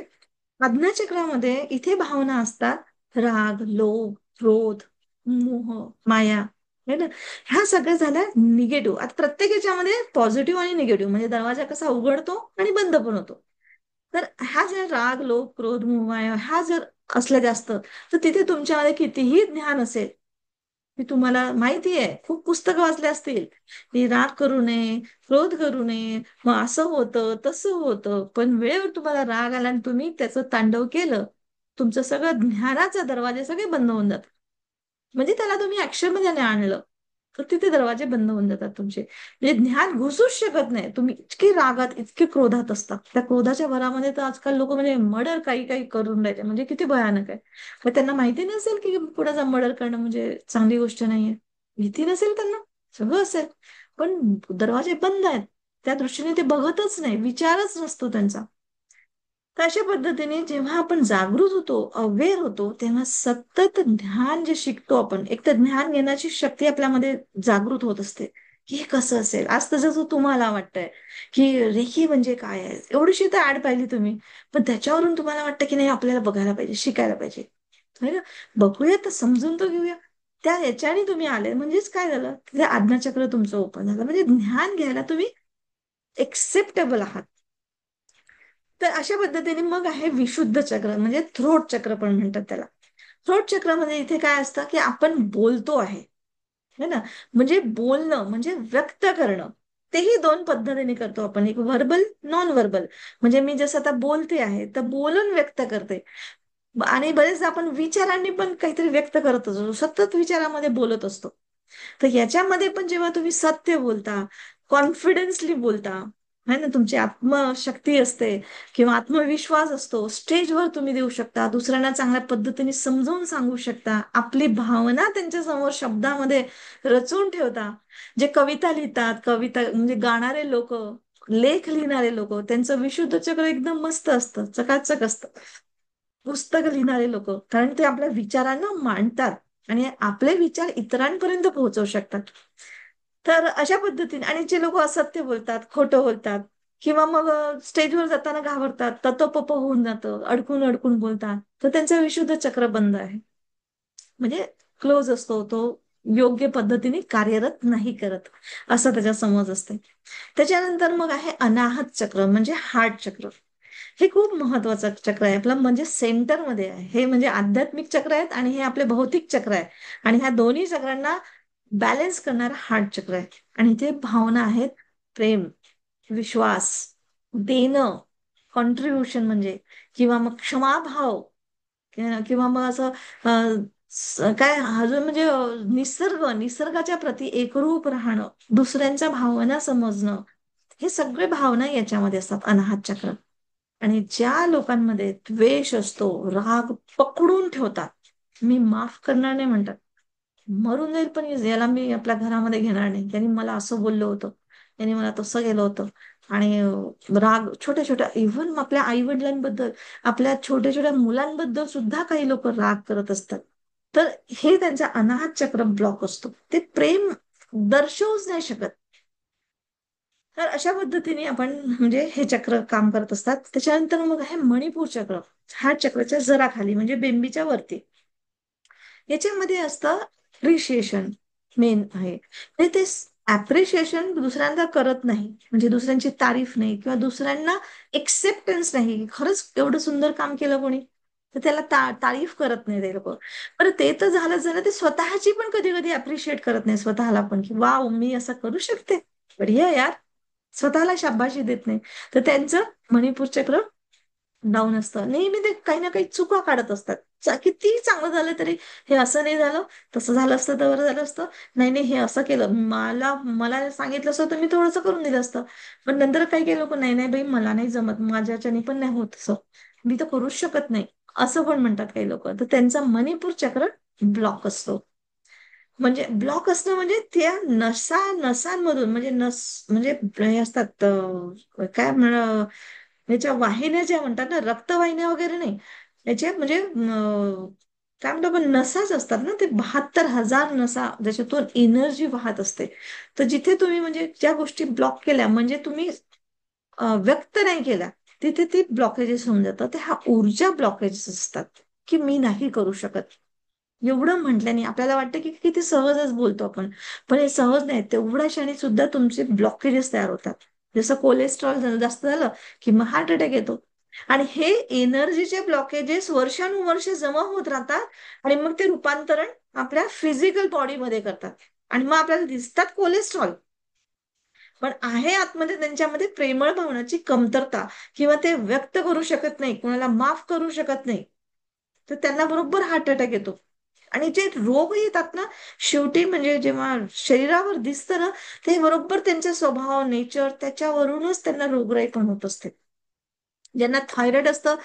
आज्ञाचक्रामध्ये इथे भावना असतात राग, लोभ, क्रोध, मोह, माया, है ना. ह्या सगळ्या झाल्या निगेटिव्ह. आता प्रत्येक याच्यामध्ये पॉझिटिव्ह आणि निगेटिव्ह, म्हणजे दरवाजा कसा उघडतो आणि बंद पण होतो. तर ह्या ज्या राग, लोभ, क्रोध, मोह, माया ह्या जर असल्या जास्त, तर तिथे तुमच्यामध्ये कितीही ज्ञान असेल, की तुम्हाला माहिती आहे, खूप पुस्तकं वाचले असतील, की राग करू नये, क्रोध करू नये, मग असं होतं तसं होतं, पण वेळेवर तुम्हाला राग आला आणि तुम्ही त्याचं तांडव केलं, तुमचं सगळं ज्ञानाचे दरवाजे सगळे बंद होऊन जातात. म्हणजे त्याला तुम्ही ऍक्शन मध्ये नाही आणलं, तर तिथे दरवाजे बंद होऊन जातात तुमचे. म्हणजे ज्ञान घुसूच शकत नाही. तुम्ही इतके रागात, इतके क्रोधात असतात, त्या क्रोधाच्या भरामध्ये तर आजकाल लोक म्हणजे मर्डर काही काही करून राहिले, म्हणजे किती भयानक आहे. मग त्यांना माहिती नसेल की पुढे जाऊन मर्डर करणं म्हणजे चांगली गोष्ट नाहीये. भीती नसेल त्यांना, सगळं असेल, पण दरवाजे बंद आहेत, त्या दृष्टीने ते बघतच नाही, विचारच नसतो त्यांचा. तर अशा पद्धतीने जेव्हा आपण जागृत होतो, अवेअर होतो, तेव्हा सतत ज्ञान जे शिकतो आपण, एक तर ज्ञान घेण्याची शक्ती आपल्यामध्ये जागृत होत असते, की हे कसं असेल. आज तर जसं तुम्हाला वाटतंय की रेखी म्हणजे काय आहे, एवढीशी तर ऍड पाहिली तुम्ही, पण त्याच्यावरून तुम्हाला वाटतं की नाही आपल्याला बघायला पाहिजे, शिकायला पाहिजे, है ना. बघूया तर समजून तर घेऊया. त्या याच्याने तुम्ही आले म्हणजेच काय झालं, ते आज्ञाचक्र तुमचं ओपन झालं, म्हणजे ज्ञान घ्यायला तुम्ही एक्सेप्टेबल आहात. तर अशा पद्धतीने मग आहे विशुद्ध चक्र, म्हणजे थ्रोट चक्र पण म्हणतात त्याला. थ्रोट चक्रामध्ये इथे काय असतं, की आपण बोलतो आहे, है ना. म्हणजे बोलणं म्हणजे व्यक्त करणं. तेही 2 पद्धतीने करतो आपण, एक व्हर्बल, नॉन व्हर्बल. म्हणजे मी जसं आता बोलते आहे तर बोलून व्यक्त करते, आणि बरेचदा आपण विचारांनी पण काहीतरी व्यक्त करत असतो, सतत विचारामध्ये बोलत असतो. तर याच्यामध्ये पण जेव्हा तुम्ही सत्य बोलता, कॉन्फिडन्सली बोलता, है ना, तुमची आत्मशक्ती असते किंवा आत्मविश्वास असतो, स्टेजवर तुम्ही देऊ शकता, दुसऱ्यांना चांगल्या पद्धतीने समजावून सांगू शकता, आपली भावना त्यांच्या समोर शब्दामध्ये रचून ठेवता. जे कविता लिहितात, कविता म्हणजे गाणारे लोक, लेख लिहिणारे लोक, त्यांचं विशुद्ध चक्र एकदम मस्त असतं, चकाचक असतं. पुस्तक लिहिणारे लोक, कारण ते आपल्या विचारांना मांडतात आणि आपले विचार इतरांपर्यंत पोहोचवू शकतात. तर अशा पद्धतीने, आणि जे लोक असत्य बोलतात, खोटं बोलतात, किंवा मग स्टेजवर जाताना घाबरतात, ततोपप होऊन जातं, अडकून अडकून बोलतात, तर त्यांचा विशुद्ध चक्र बंद आहे, म्हणजे क्लोज असतो तो, योग्य पद्धतीने कार्यरत नाही करत, असं त्याचा समज असते. त्याच्यानंतर मग आहे अनाहत चक्र, म्हणजे हार्ट चक्र. हे खूप महत्वाचं चक्र आहे आपलं, म्हणजे सेंटरमध्ये आहे हे, म्हणजे आध्यात्मिक चक्र आहेत आणि हे आपले भौतिक चक्र आहे. आणि ह्या दोन्ही चक्रांना बॅलन्स करणारा हार्ट चक्र आहे. आणि इथे भावना आहेत प्रेम, विश्वास, देणं, कॉन्ट्रीब्युशन म्हणजे, किंवा मग क्षमाभाव, किंवा मग असं काय अजून म्हणजे निसर्गाच्या प्रती एकरूप राहणं, दुसऱ्यांच्या भावना समजणं, हे सगळे भावना याच्यामध्ये असतात अनाहत चक्र. आणि ज्या लोकांमध्ये द्वेष असतो, राग पकडून ठेवतात, मी माफ करणार नाही म्हणतात, मरून जाईल पण याला मी आपल्या घरामध्ये घेणार नाही, त्यांनी मला असं बोललं होतं, त्यांनी मला तसं केलं होतं. आणि राग छोट्या छोट्या, इव्हन आपल्या आई वडिलांबद्दल, आपल्या छोट्या छोट्या मुलांबद्दल सुद्धा काही लोक राग करत असतात. तर हे त्यांचा अनाहत चक्र ब्लॉक असतो, ते प्रेम दर्शवूच नाही शकत. तर अशा पद्धतीने आपण म्हणजे हे चक्र काम करत असतात. त्याच्यानंतर मग आहे मणिपूर चक्र, हा चक्राच्या जरा खाली म्हणजे बेंबीच्या वरती. याच्यामध्ये असतं अप्रिशिएशन, मेन आहे. म्हणजे ते अप्रिशिएशन दुसऱ्यांदा करत नाही, म्हणजे दुसऱ्यांची तारीफ नाही किंवा दुसऱ्यांना एक्सेप्टन्स नाही. खरंच एवढं सुंदर काम केलं कोणी, तर त्याला तारीफ करत नाही ते लोक. बरं ते तर झालंच झालं, ते स्वतःची पण कधी कधी अप्रिशिएट करत नाही स्वतःला पण, की वाव मी असं करू शकते, बढिया यार, स्वतःला शाबाशी देत नाही. तर त्यांचं मणिपूर चक्र डाऊन असतं. नेहमी ते काही ना काही चुका काढत असतात. किती चांगलं झालं तरी, हे असं नाही झालं, तसं झालं असतं तर बरं झालं असतं, नाही नाही हे असं केलं, मला मला सांगितलं असतं तर मी थोडंसं करून दिलं असतं. पण नंतर काही काही लोक, नाही नाही बाई मला नाही जमत, माझ्याच्याने पण नाही होत असं, मी तर करूच शकत नाही, असं पण म्हणतात काही लोक. तर त्यांचा मणिपूर चक्र ब्लॉक असतो. म्हणजे ब्लॉक असणं म्हणजे त्या नसांमधून, म्हणजे म्हणजे हे असतात काय याच्या वाहिन्या ज्या म्हणतात ना, रक्तवाहिन्या वगैरे नाही, याच्या म्हणजे काय म्हणतो आपण, नसाच असतात ना, ते 72,000 नसा ज्याच्यातून एनर्जी वाहत असते. तर जिथे तुम्ही म्हणजे ज्या गोष्टी ब्लॉक केल्या, म्हणजे तुम्ही व्यक्त नाही केल्या, तिथे ती ब्लॉकेजेस होऊन जातात. ते हा ऊर्जा ब्लॉकेजेस असतात, की मी नाही करू शकत. एवढं म्हटल्याने आपल्याला वाटतं की किती सहजच बोलतो आपण, पण हे सहज नाही. तेवढ्या क्षणी सुद्धा तुमचे ब्लॉकेजेस तयार होतात. जसं कोलेस्ट्रॉल जास्त झालं की मग हार्ट अटॅक येतो. आणि हे एनर्जीचे ब्लॉकेजेस वर्षानुवर्ष जमा होत राहतात, आणि मग ते रूपांतरण आपल्या फिजिकल बॉडीमध्ये करतात. आणि मग आपल्याला दिसतात कोलेस्ट्रॉल, पण आहे आतमध्ये त्यांच्यामध्ये प्रेमळ भावनाची कमतरता, किंवा ते व्यक्त करू शकत नाही, कोणाला माफ करू शकत नाही. तर त्यांना बरोबर हार्ट अटॅक येतो. आणि जे रोग येतात ना, शेवटी म्हणजे जेव्हा शरीरावर दिसतं ना, ते बरोबर त्यांचा स्वभाव, नेचर, त्याच्यावरूनच त्यांना रोगराई पण होत असते. ज्यांना थायरॉइड असतं,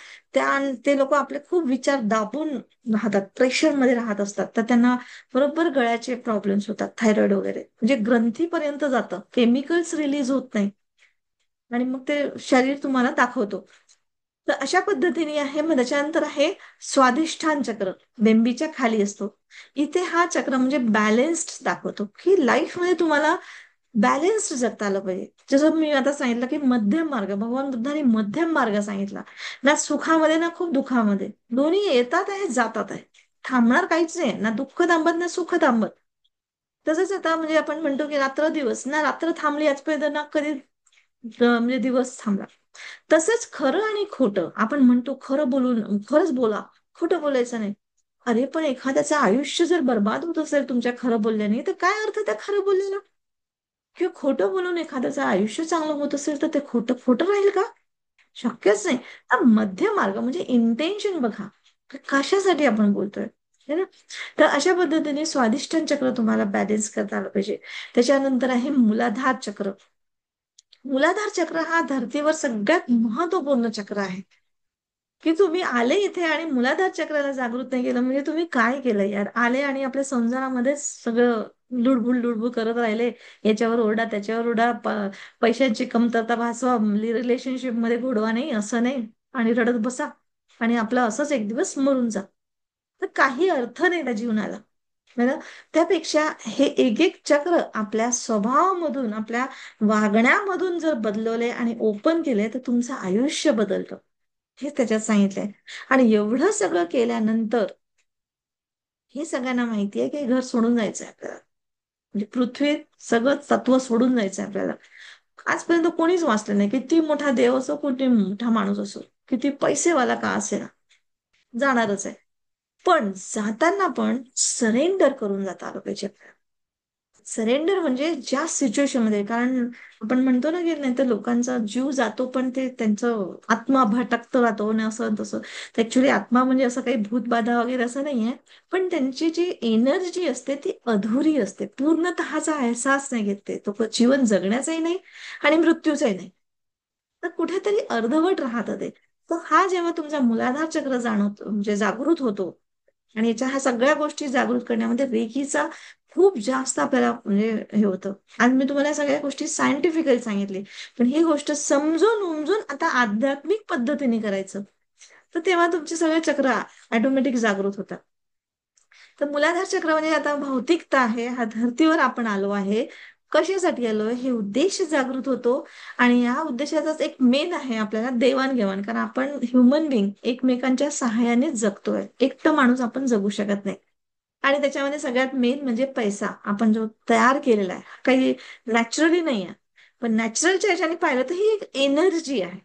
ते लोक आपले खूप विचार दाबून राहतात, प्रेशरमध्ये राहत असतात, तर त्यांना बरोबर गळ्याचे प्रॉब्लेम्स होतात, थायरॉइड वगैरे, म्हणजे ग्रंथीपर्यंत जातं, केमिकल्स रिलीज होत नाही, आणि मग ते शरीर तुम्हाला दाखवतो. तर अशा पद्धतीने आहे. मग त्याच्यानंतर आहे स्वाधिष्ठान चक्र, बेंबीच्या खाली असतो. इथे हा चक्र म्हणजे बॅलेन्स्ड दाखवतो, की लाईफ मध्ये तुम्हाला बॅलेन्स्ड जगता आलं पाहिजे. जसं मी आता सांगितलं की मध्यम मार्ग, भगवान बुद्धांनी मध्यम मार्ग सांगितला, ना सुखामध्ये ना खूप दुःखामध्ये, दोन्ही येतात आहे जातात आहे, थांबणार काहीच नाही, ना दुःख थांबत ना सुख थांबत. तसंच आता म्हणजे आपण म्हणतो की रात्र दिवस, ना रात्र थांबली आजपर्यंत ना कधी म्हणजे दिवस थांबला. तसंच खरं आणि खोटं, आपण म्हणतो खरं बोलून खरंच बोला, खोटं बोलायचं नाही. अरे पण एखाद्याचं आयुष्य जर बर्बाद होत असेल तुमच्या खरं बोलल्याने, तर काय अर्थ त्या खरं बोललेला? किंवा खोटं बोलून एखाद्याचं आयुष्य चांगलं होत असेल तर ते खोटं खोटं राहील का? शक्यच नाही. तर मध्य मार्ग म्हणजे इंटेन्शन बघा, की कशासाठी आपण बोलतोय, है ना. तर अशा पद्धतीने स्वाधिष्ठान चक्र तुम्हाला बॅलन्स करता आलं पाहिजे. त्याच्यानंतर आहे मूलाधार चक्र. मूलाधार चक्र हा धर्तीवर सगळ्यात महत्वपूर्ण चक्र आहे. की तुम्ही आले इथे आणि मूलाधार चक्राला जागृत नाही केलं, म्हणजे तुम्ही काय केलं यार. आले आणि आपल्या संसारामध्येच सगळं लुडबुड लुडबुड करत राहिले, याच्यावर ओरडा त्याच्यावर ओरडा, पैशांची कमतरता भासवा, रिलेशनशिप मध्ये गोडवा नाही, असं नाही, आणि रडत बसा, आणि आपलं असंच एक दिवस मरून जा. तर काही अर्थ नाही त्या जीवनाला, बरं. त्यापेक्षा हे एक एक चक्र आपल्या स्वभावामधून, आपल्या वागण्यामधून जर बदलवले आणि ओपन केले, तर तुमचं आयुष्य बदलतं, हे त्याच्यात सांगितलंय. आणि एवढं सगळं केल्यानंतर हे सगळ्यांना माहिती आहे की हे घर सोडून जायचंय आपल्याला, म्हणजे पृथ्वीत सगळं तत्व सोडून जायचंय आपल्याला. आजपर्यंत कोणीच वाचलं नाही, किती मोठा देव असो, किती मोठा माणूस असो, किती पैसेवाला का असेना, जाणारच आहे. पण जाताना पण सरेंडर करून जाता आलं पाहिजे आपल्याला. सरेंडर म्हणजे ज्या सिच्युएशन मध्ये, कारण आपण म्हणतो ना की नाही तर लोकांचा जीव जातो पण ते त्यांचं आत्मा भटकत राहतो ना, असं तसं. ऍक्च्युली आत्मा म्हणजे असं काही भूतबाधा वगैरे असं नाहीये. पण त्यांची जी एनर्जी असते ती अधुरी असते, पूर्णतःचा एहसास नाही घेत ते. तो जीवन जगण्याचाही नाही आणि मृत्यूचाही नाही, तर कुठेतरी अर्धवट राहतं ते. तर हा जेव्हा तुमचा मूलाधार चक्र जाणवतो म्हणजे जागृत होतो, आणि याच्या ह्या सगळ्या गोष्टी जागृत करण्यामध्ये रेकीचा खूप जास्त आपल्याला म्हणजे हे होतं. आज मी तुम्हाला या सगळ्या गोष्टी सायंटिफिकली सांगितली, पण ही गोष्ट समजून उमजून आता आध्यात्मिक पद्धतीने करायचं, तर तेव्हा तुमचे सगळे चक्र ऑटोमॅटिक जागृत होतात. तर मूलाधार चक्र म्हणजे आता भौतिकता आहे, हा धर्तीवर आपण आलो आहे. कशासाठी आलोय हे उद्देश जागृत होतो. आणि या उद्देशाचाच एक मेन आहे आपल्याला देवाणघेवाण, कारण आपण ह्युमन बिंग एकमेकांच्या सहाय्याने जगतोय, एकटं माणूस आपण जगू शकत नाही. आणि त्याच्यामध्ये सगळ्यात मेन म्हणजे पैसा आपण जो तयार केलेला आहे, काही नॅचरली नाही आहे, पण नॅचरलच्या ह्याच्याने पाहिलं तर ही एक एनर्जी आहे.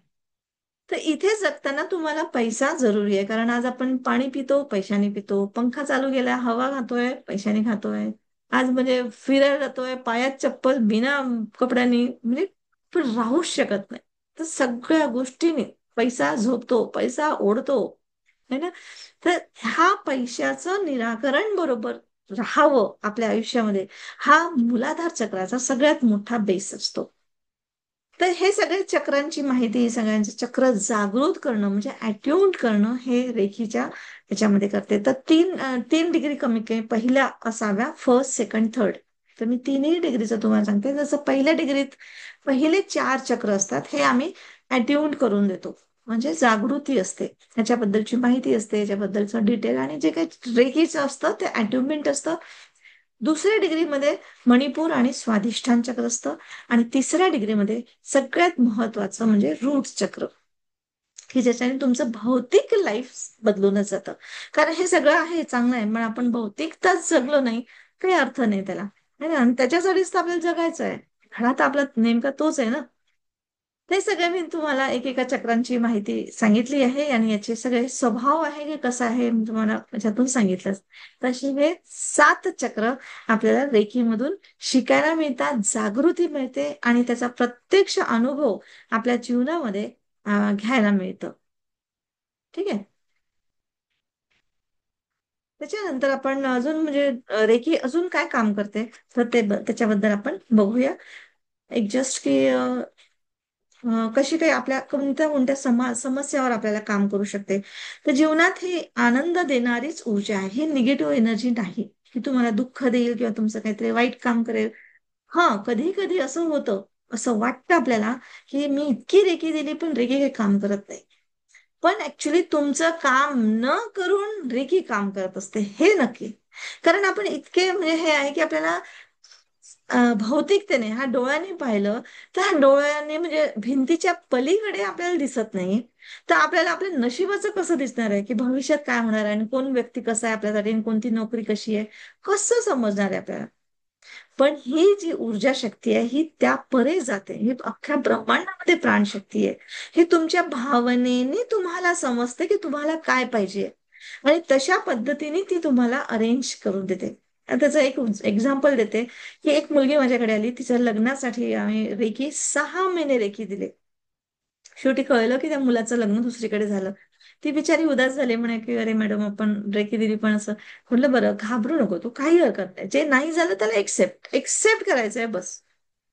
तर इथे जगताना तुम्हाला पैसा जरुरी आहे, कारण आज आपण पाणी पितो पैशाने पितो, पंखा चालू गेला हवा खातोय पैशाने खातोय, आज म्हणजे फिरायला जातोय पायात चप्पल बिना कपड्यांनी म्हणजे पण राहूच शकत नाही. तर सगळ्या गोष्टीने पैसा झोपतो, पैसा ओढतो, है ना. तर हा पैशाचं निराकरण बरोबर राहावं आपल्या आयुष्यामध्ये, हा मूलाधार चक्राचा सगळ्यात मोठा बेस असतो. तर हे सगळे चक्रांची माहिती, सगळ्यांचे चक्र जागृत करणं म्हणजे अट्यून करणं, हे रेखीच्या याच्यामध्ये करते. तर तीन डिग्री कमी कमी पहिल्या असाव्या, फर्स्ट सेकंड थर्ड. तर मी तिन्ही डिग्रीचं तुम्हाला सांगते. जसं पहिल्या डिग्रीत पहिले 4 चक्र असतात, हे आम्ही अट्यून करून देतो, म्हणजे जागृती असते, ह्याच्याबद्दलची माहिती असते, याच्याबद्दलचं डिटेल, आणि जे काही रेखीचं असतं ते अट्युनमेंट असतं. दुसऱ्या डिग्रीमध्ये मणिपूर आणि स्वाधिष्ठान चक्र असतं. आणि तिसऱ्या डिग्रीमध्ये सगळ्यात महत्वाचं म्हणजे रूट चक्र, की ज्याच्याने तुमचं भौतिक लाईफ बदलूनच जातं. कारण हे सगळं आहे चांगलं आहे, पण आपण भौतिकताच जगलो नाही, काही अर्थ नाही त्याला, है ना. आणि त्याच्यासाठीच तर आपल्याला जगायचं आहे. खरा तर आपला नेमका तोच आहे ना. ते सगळे मी तुम्हाला एकेका चक्रांची माहिती सांगितली आहे, आणि याचे सगळे स्वभाव आहे की कसा आहे मी तुम्हाला याच्यातून सांगितलं. तशी हे 7 चक्र आपल्याला रेकीमधून शिकायला मिळतात, जागृती मिळते, आणि त्याचा प्रत्यक्ष अनुभव आपल्या जीवनामध्ये घ्यायला मिळतं. ठीक आहे. त्याच्यानंतर आपण अजून म्हणजे रेकी अजून काय काम करते, तर त्याच्याबद्दल आपण बघूया. एक जस्ट की कशी काही आपल्या कोणत्या कोणत्या समस्यावर आपल्याला काम करू शकते. तर जीवनात ही आनंद देणारीच ऊर्जा आहे, ही निगेटिव्ह एनर्जी नाही की तुम्हाला दुःख देईल किंवा तुमचं काहीतरी वाईट काम करेल. हा, कधी कधी असं होतं, असं वाटतं आपल्याला की मी इतकी रेकी दिली पण रेकी काही काम करत नाही. पण ऍक्च्युली तुमचं काम न करून रेकी काम करत असते, हे नक्की. कारण आपण इतके म्हणजे हे आहे की आपल्याला भौतिकतेने हा डोळ्याने पाहिलं, तर हा डोळ्याने म्हणजे भिंतीच्या पलीकडे आपल्याला दिसत नाही. तर आपल्याला आपल्या नशिबाचं कसं दिसणार आहे की भविष्यात काय होणार आहे आणि कोण व्यक्ती कसा आहे आपल्यासाठी आणि कोणती नोकरी कशी आहे, कसं समजणार आहे आपल्याला. पण ही जी ऊर्जा शक्ती आहे ही त्या परे जाते, ही अख्ख्या ब्रह्मांडामध्ये प्राणशक्ती आहे. ही तुमच्या भावनेने तुम्हाला समजते की तुम्हाला काय पाहिजे, आणि तशा पद्धतीने ती तुम्हाला अरेंज करून देते. आणि त्याचं एक एक्झाम्पल देते, की एक मुलगी माझ्याकडे आली, तिच्या लग्नासाठी आम्ही रेकी 6 महिने रेकी दिले. शेवटी कळलं की त्या मुलाचं लग्न दुसरीकडे झालं. ती बिचारी उदास झाली, म्हणे की अरे मॅडम आपण रेकी दिली पण असं. म्हटलं बरं घाबरू नको, तू काही हरकत नाही, जे नाही झालं त्याला एक्सेप्ट एक्सेप्ट करायचंय बस.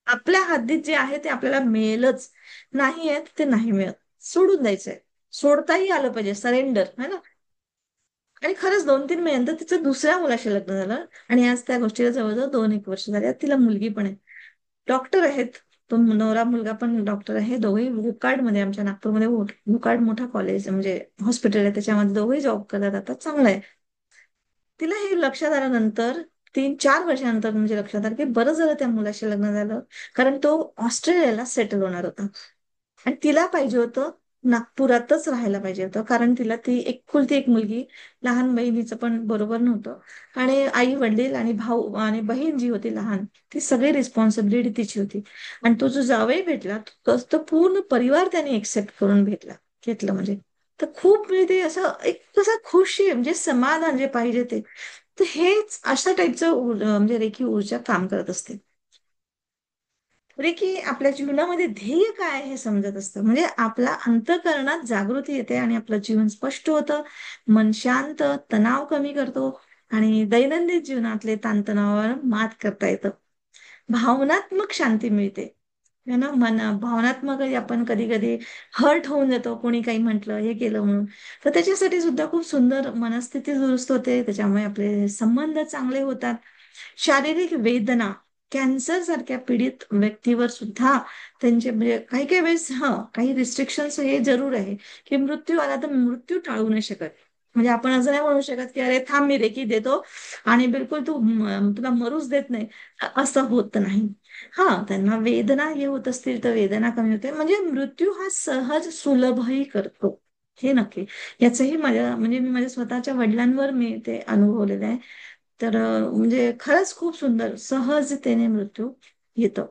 आपल्या हद्दीत जे आहे ते आपल्याला मिळेलच, नाही आहे ते नाही मिळत, सोडून द्यायचंय. सोडताही आलं पाहिजे, सरेंडर है ना. आणि खरंच 2-3 महिन्यानंतर तिचं दुसऱ्या मुलाशी लग्न झालं. आणि आज त्या गोष्टीला जवळजवळ 2-1 वर्ष झाली, तिला मुलगी पण आहे, डॉक्टर आहेत. तो नवरा मुलगा पण डॉक्टर आहे, दोघेही वुकार्ड मध्ये, आमच्या नागपूरमध्ये वुकार्ड मोठा कॉलेज म्हणजे हॉस्पिटल आहे, त्याच्यामध्ये दोघेही जॉब करत आता, चांगलं आहे. तिला हे लक्षात आल्यानंतर 3-4 वर्षानंतर म्हणजे लक्षात आलं की बरं झालं त्या मुलाशी लग्न झालं, कारण तो ऑस्ट्रेलियाला सेटल होणार होता. आणि तिला पाहिजे होतं नागपुरातच राहायला पाहिजे होतं, कारण तिला ती एकुलती एक मुलगी, लहान बहिणीचं पण बरोबर नव्हतं, आणि आई वडील आणि भाऊ आणि बहीण जी होती लहान, ती सगळी रिस्पॉन्सिबिलिटी तिची होती. आणि तो जो जावई भेटला तो पूर्ण परिवार त्याने एक्सेप्ट करून घेतलं म्हणजे. तर खूप म्हणजे ते असं एक कसं खुशी म्हणजे समाधान जे पाहिजे ते. तर हेच अशा टाईपचं म्हणजे रेखी ऊर्जा काम करत असते. रेखी आपल्या जीवनामध्ये ध्येय काय आहे हे समजत असतं. म्हणजे आपला अंतःकरणात जागृती येते आणि आपलं जीवन स्पष्ट होतं, मन शांत, तणाव कमी करतो आणि दैनंदिन जीवनातले ताणतणावावर मात करता येतं. भावनात्मक शांती मिळते. है ना? भावनात्मक आपण कधी कधी हर्ट होऊन जातो, कोणी काही म्हटलं हे केलं म्हणून. तर त्याच्यासाठी सुद्धा खूप सुंदर मनस्थिती दुरुस्त होते, त्याच्यामुळे आपले संबंध चांगले होतात. शारीरिक वेदना, कॅन्सर सारख्या पीडित व्यक्तीवर सुद्धा त्यांचे म्हणजे काही काही वेळेस काही रिस्ट्रिक्शन्स हे जरूर आहे, की मृत्यू आला तर मृत्यू टाळू नाही शकत. म्हणजे आपण असं नाही म्हणू शकत की अरे थांब मी रेकी देतो आणि बिलकुल तुला मरूच देत नाही, असं होत नाही. त्यांना वेदना हे होत असतील तर वेदना कमी होते, म्हणजे मृत्यू हा सहज सुलभही करतो, हे नक्की. याचंही माझ्या म्हणजे मी माझ्या स्वतःच्या वडिलांवर मी ते अनुभवलेलं आहे. तर म्हणजे खरंच खूप सुंदर सहजतेने मृत्यू येतो.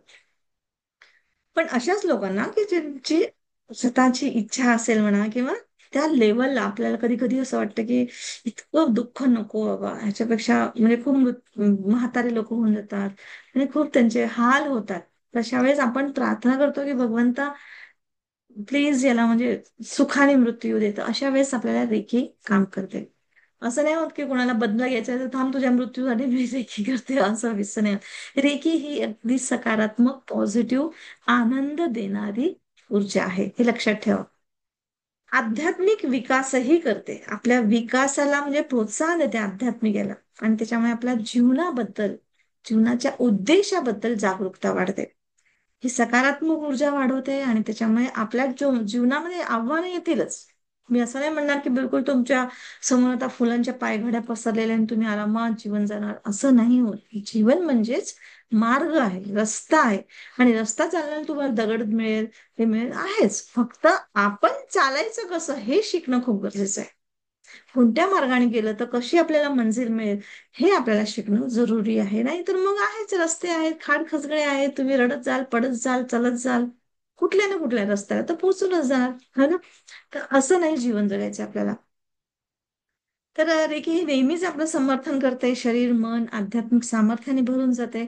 पण अशाच लोकांना की ज्यांची स्वतःची इच्छा असेल म्हणा, किंवा त्या लेवलला आपल्याला कधी कधी असं वाटतं की इतकं दुःख नको बाबा, ह्याच्यापेक्षा म्हणजे खूप म्हातारे लोक होऊन जातात आणि खूप त्यांचे हाल होतात. तशा वेळेस आपण प्रार्थना करतो की भगवंता प्लीज याला म्हणजे सुखाने मृत्यू देतं. अशा वेळेस आपल्याला रेखी काम करते. असं नाही होत की कोणाला बदला घ्यायचा आहे तर थांब तुझ्या मृत्यूसाठी मी रेखी करते, असं विसर नाही होत. रेखी ही अगदी सकारात्मक पॉझिटिव्ह आनंद देणारी ऊर्जा आहे, हे लक्षात ठेवा. आध्यात्मिक विकासही करते, आपल्या विकासाला म्हणजे प्रोत्साहन देते आध्यात्मिक याला. आणि त्याच्यामुळे आपल्या जीवनाबद्दल, जीवनाच्या उद्देशाबद्दल जागरूकता वाढते. ही सकारात्मक ऊर्जा वाढवते आणि त्याच्यामुळे आपल्या जीवनामध्ये आव्हानं येतीलच. मी असं नाही म्हणणार की बिलकुल तुमच्या समोर आता फुलांच्या पायघड्या पसरलेल्या आणि तुम्ही आरामात जीवन जाणार, असं नाही होत. जीवन म्हणजेच मार्ग आहे, रस्ता आहे. आणि रस्ता चालण्याला तुम्हाला दगड मिळेल, हे मिळेल आहेच, फक्त आपण चालायचं कसं हे शिकणं खूप गरजेचं आहे. कोणत्या मार्गाने गेलं तर कशी आपल्याला मंजिल मिळेल, हे आपल्याला शिकणं जरुरी आहे. नाही तर मग आहेच, रस्ते आहेत, खाडखचगडे आहेत, तुम्ही रडत जाल, पडत जाल, चालत जाल, कुठल्या ना कुठल्या रस्त्याला तर पोहोचूनच जाणार, है ना? तर असं नाही जीवन जगायचं आपल्याला. तर रेकी ही नेहमीच आपलं समर्थन करते, शरीर मन आध्यात्मिक सामर्थ्याने भरून जाते.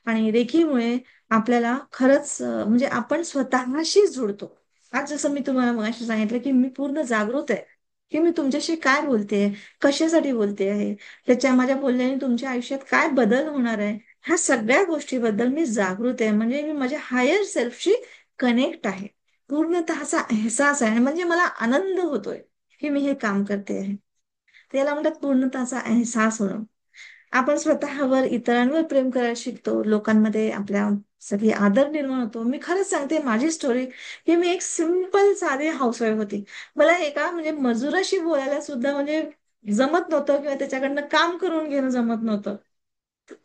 आणि रेखीमुळे आपल्याला खरंच म्हणजे आपण स्वतःशी जुडतो. आज जसं मी तुम्हाला मगाशी सांगितलं की मी पूर्ण जागृत आहे, की मी तुमच्याशी काय बोलते, कशासाठी बोलते आहे, त्याच्या माझ्या बोलण्याने तुमच्या आयुष्यात काय बदल होणार आहे, ह्या सगळ्या गोष्टीबद्दल मी जागृत आहे. म्हणजे मी माझ्या हायर सेल्फशी कनेक्ट आहे, पूर्णतःचा अहसास आहे. म्हणजे मला आनंद होतोय की मी हे काम करते आहे. त्याला म्हणतात पूर्णताचा अहसास होणं. आपण स्वतःवर इतरांवर प्रेम करायला शिकतो, लोकांमध्ये आपल्या सगळी आदर निर्माण होतो. मी खरंच सांगते माझी स्टोरी, की मी एक सिंपल साधी हाऊसवाईफ होती. मला एका म्हणजे मजुराशी बोलायला सुद्धा म्हणजे जमत नव्हतं, किंवा त्याच्याकडनं काम करून घेणं जमत नव्हतं.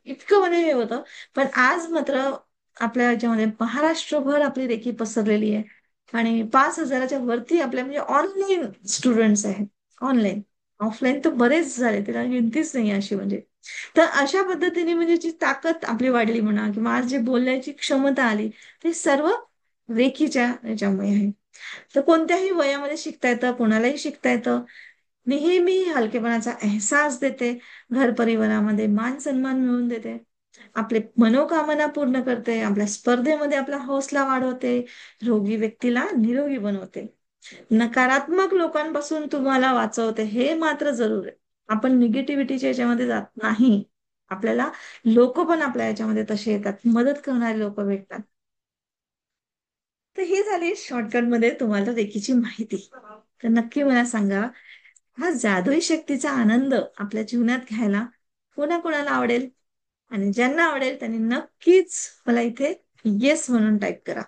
इतकं म्हणजे हे होतं. पण आज मात्र आपल्या याच्यामध्ये महाराष्ट्रभर आपली रेखी पसरलेली आहे. आणि 5,000च्या वरती आपल्या म्हणजे ऑनलाईन स्टुडंट्स आहेत. ऑनलाईन, ऑफलाईन तर बरेच झाले, त्याला गिनतीच नाही अशी म्हणजे. तर अशा पद्धतीने म्हणजे जी ताकद आपली वाढली म्हणा, किंवा आज जे बोलण्याची क्षमता आली, ते सर्व रेखीच्या याच्यामुळे आहे. तर कोणत्याही वयामध्ये शिकता येतं, कोणालाही शिकता येतं. नेहमी हलकेपणाचा एहसास देते, घर परिवारामध्ये मान सन्मान मिळवून देते, आपले मनोकामना पूर्ण करते, आपल्या स्पर्धेमध्ये आपला हौसला वाढवते, रोगी व्यक्तीला निरोगी बनवते, नकारात्मक लोकांपासून तुम्हाला वाचवते. हे मात्र जरूर आहे, आपण निगेटिव्हिटीच्या याच्यामध्ये जात नाही. आपल्याला लोक पण आपल्या याच्यामध्ये तसे येतात, मदत करणारे लोक भेटतात. तर ही झाली शॉर्टकट मध्ये तुम्हाला रेकीची माहिती. तर नक्की मला सांगा, हा जादुई शक्तीचा आनंद आपल्या जीवनात घ्यायला कोणाकोणाला आवडेल? आणि ज्यांना आवडेल त्यांनी नक्कीच मला इथे येस म्हणून टाईप करा.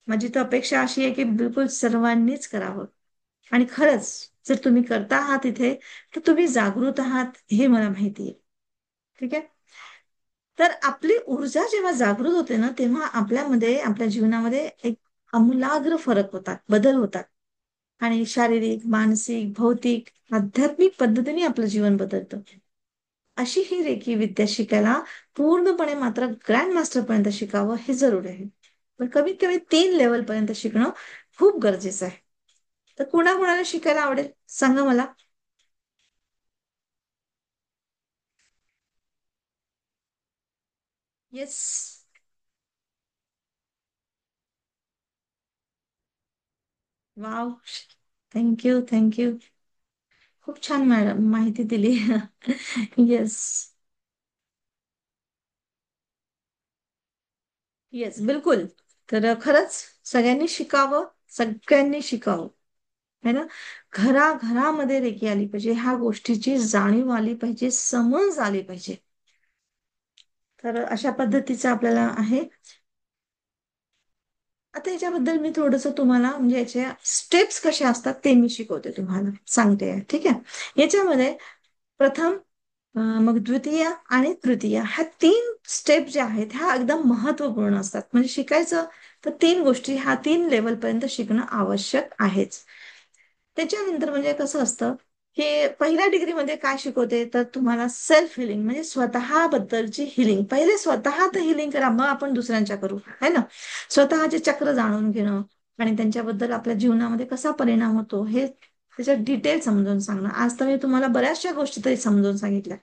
माझी तर अपेक्षा अशी आहे की बिलकुल सर्वांनीच करावं. आणि खरंच जर तुम्ही करता आहात इथे, तर तुम्ही जागृत आहात हे मला माहिती आहे. ठीक आहे. तर आपली ऊर्जा जेव्हा जागृत होते ना, तेव्हा आपल्यामध्ये आपल्या जीवनामध्ये एक आमूलाग्र फरक होतात, बदल होतात. आणि शारीरिक, मानसिक, भौतिक, आध्यात्मिक पद्धतीने आपलं जीवन बदलतं. अशी ही रेखी विद्या शिकायला पूर्णपणे मात्र ग्रँड मास्टर पर्यंत शिकावं हे जरुरी आहे. पण कमीत कमी 3 लेवल पर्यंत शिकणं खूप गरजेचं आहे. तर कुणाकुणाला शिकायला आवडेल सांगा मला. येस. वाव. Thank you, thank you. खूप छान मॅडम माहिती दिली. येस. येस, बिलकुल. तर खरंच सगळ्यांनी शिकावं, सगळ्यांनी शिकावं, है ना. घराघरामध्ये रेकी आली पाहिजे, ह्या गोष्टीची जाणीव आली पाहिजे, समज आली पाहिजे. तर अशा पद्धतीचं आपल्याला आहे. आता याच्याबद्दल मी थोडस तुम्हाला म्हणजे याच्या स्टेप्स कशा असतात ते मी शिकवते, तुम्हाला सांगते, ठीक आहे. याच्यामध्ये प्रथम, मग द्वितीय आणि तृतीय, ह्या तीन स्टेप ज्या आहेत ह्या एकदम महत्वपूर्ण असतात. म्हणजे शिकायचं तर तीन गोष्टी, ह्या तीन लेवल पर्यंत शिकणं आवश्यक आहेच. त्याच्यानंतर म्हणजे कसं असतं की पहिल्या डिग्रीमध्ये काय शिकवते, तर तुम्हाला सेल्फ हिलिंग म्हणजे स्वतःबद्दलची हिलिंग. पहिले स्वतः तर हिलिंग करा, मग आपण दुसऱ्यांच्या करू, है ना. स्वतःचे चक्र जाणून घेणं आणि त्यांच्याबद्दल आपल्या जीवनामध्ये कसा परिणाम होतो हे त्याच्यात डिटेल समजून सांगणं. आज तर मी तुम्हाला बऱ्याचशा गोष्टी तरी समजून सांगितल्या.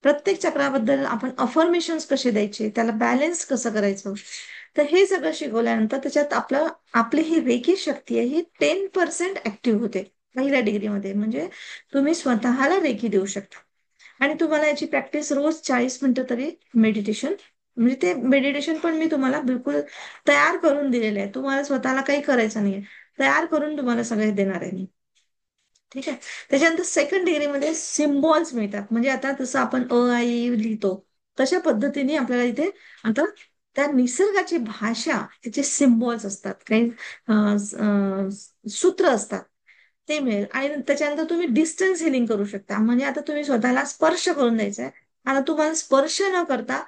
प्रत्येक चक्राबद्दल आपण अफर्मेशन्स कसे द्यायचे, त्याला बॅलन्स कसं करायचं, तर हे सगळं शिकवल्यानंतर त्याच्यात आपली ही रेकी शक्ती आहे ही 10% ऍक्टिव्ह होते पहिल्या डिग्रीमध्ये. म्हणजे तुम्ही स्वतःला रेकी देऊ शकता. आणि तुम्हाला याची प्रॅक्टिस रोज 40 मिनिटं तरी मेडिटेशन, म्हणजे ते मेडिटेशन पण मी तुम्हाला बिलकुल तयार करून दिलेले आहे. तुम्हाला स्वतःला काही करायचं नाहीये, तयार करून तुम्हाला सगळे देणार आहे मी. ठीक आहे. त्याच्यानंतर सेकंड डिग्रीमध्ये सिम्बॉल्स मिळतात. म्हणजे आता जसं आपण अ आई लिहितो तशा पद्धतीने आपल्याला इथे आता त्या निसर्गाची भाषा, त्याचे सिम्बॉल्स असतात, काही सूत्र असतात, ते मिळेल. आणि त्याच्यानंतर तुम्ही डिस्टन्स हिलिंग करू शकता. म्हणजे आता तुम्ही स्वतःला स्पर्श करून द्यायचा आहे. आता तुम्हाला स्पर्श न करता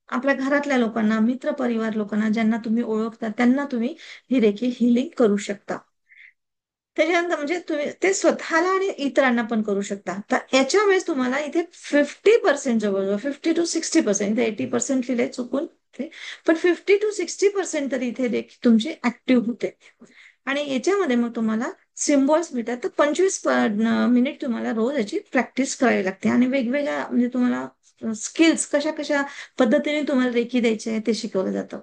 आपल्या घरातल्या लोकांना, मित्र परिवार लोकांना, ज्यांना तुम्ही ओळखता त्यांना तुम्ही ही रेखी हिलिंग करू शकता. त्याच्यानंतर म्हणजे तुम्ही ते स्वतःला आणि इतरांना पण करू शकता. तर याच्या वेळेस तुम्हाला इथे 50% जवळजवळ 50 to 60%, इथे 80% लिहिले चुकून ते, पण 50 to 60% तरी इथे देखील तुमची ऍक्टिव्ह होते. आणि याच्यामध्ये मग तुम्हाला सिम्बॉल्स मिळतात. तर 25 मिनिट तुम्हाला रोज याची प्रॅक्टिस करावी लागते. आणि वेगवेगळ्या म्हणजे तुम्हाला स्किल्स कशा कशा पद्धतीने तुम्हाला रेकी द्यायचे आहे ते शिकवलं जातं.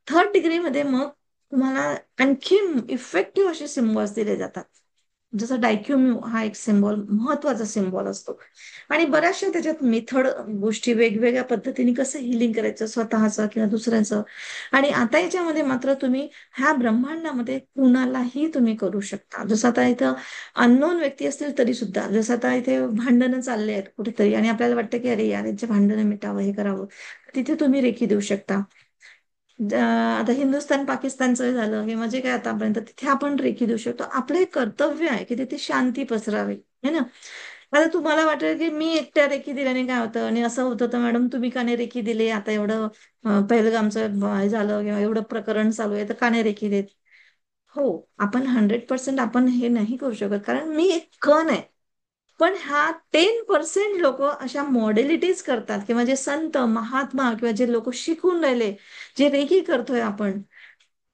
थर्ड डिग्रीमध्ये मग तुम्हाला आणखी इफेक्टिव्ह असे सिम्बॉल्स दिले जातात. जसं डायक्युम्यू हा एक सिम्बॉल, महत्वाचा सिम्बॉल असतो. आणि बऱ्याचशा त्याच्यात मेथड गोष्टी, वेगवेगळ्या पद्धतीने कसं हिलिंग करायचं स्वतःचं किंवा दुसऱ्याचं. आणि आता याच्यामध्ये मात्र तुम्ही ह्या ब्रह्मांडामध्ये कुणालाही तुम्ही करू शकता. जसं आता इथं अननोन व्यक्ती असतील तरी सुद्धा, जसं आता इथे भांडणं चालले आहेत कुठेतरी आणि आपल्याला वाटतं की अरे यार यांचे भांडणं मिटावं, हे करावं, तिथे तुम्ही रेखी देऊ शकता. आता हिंदुस्थान पाकिस्तानचं झालं हे म्हणजे काय आतापर्यंत, तिथे आपण रेखी देऊ शकतो. आपलं हे कर्तव्य आहे की तिथे शांती पसरावी, है ना. आता तुम्हाला वाटेल की मी एकट्या रेखी दिल्याने काय होतं आणि असं होतं, तर मॅडम तुम्ही का नाही रेखी दिली, आता एवढं पहिलगामचं हे झालं किंवा एवढं प्रकरण चालू आहे तर का नाही रेखी देत. हो, आपण 100% आपण हे नाही करू शकत, कारण मी एक कण आहे. पण ह्या 10% लोक अशा मॉडेलिटीज करतात, किंवा जे संत महात्मा किंवा जे लोक शिकून राहिले, जे रेकी करतोय आपण,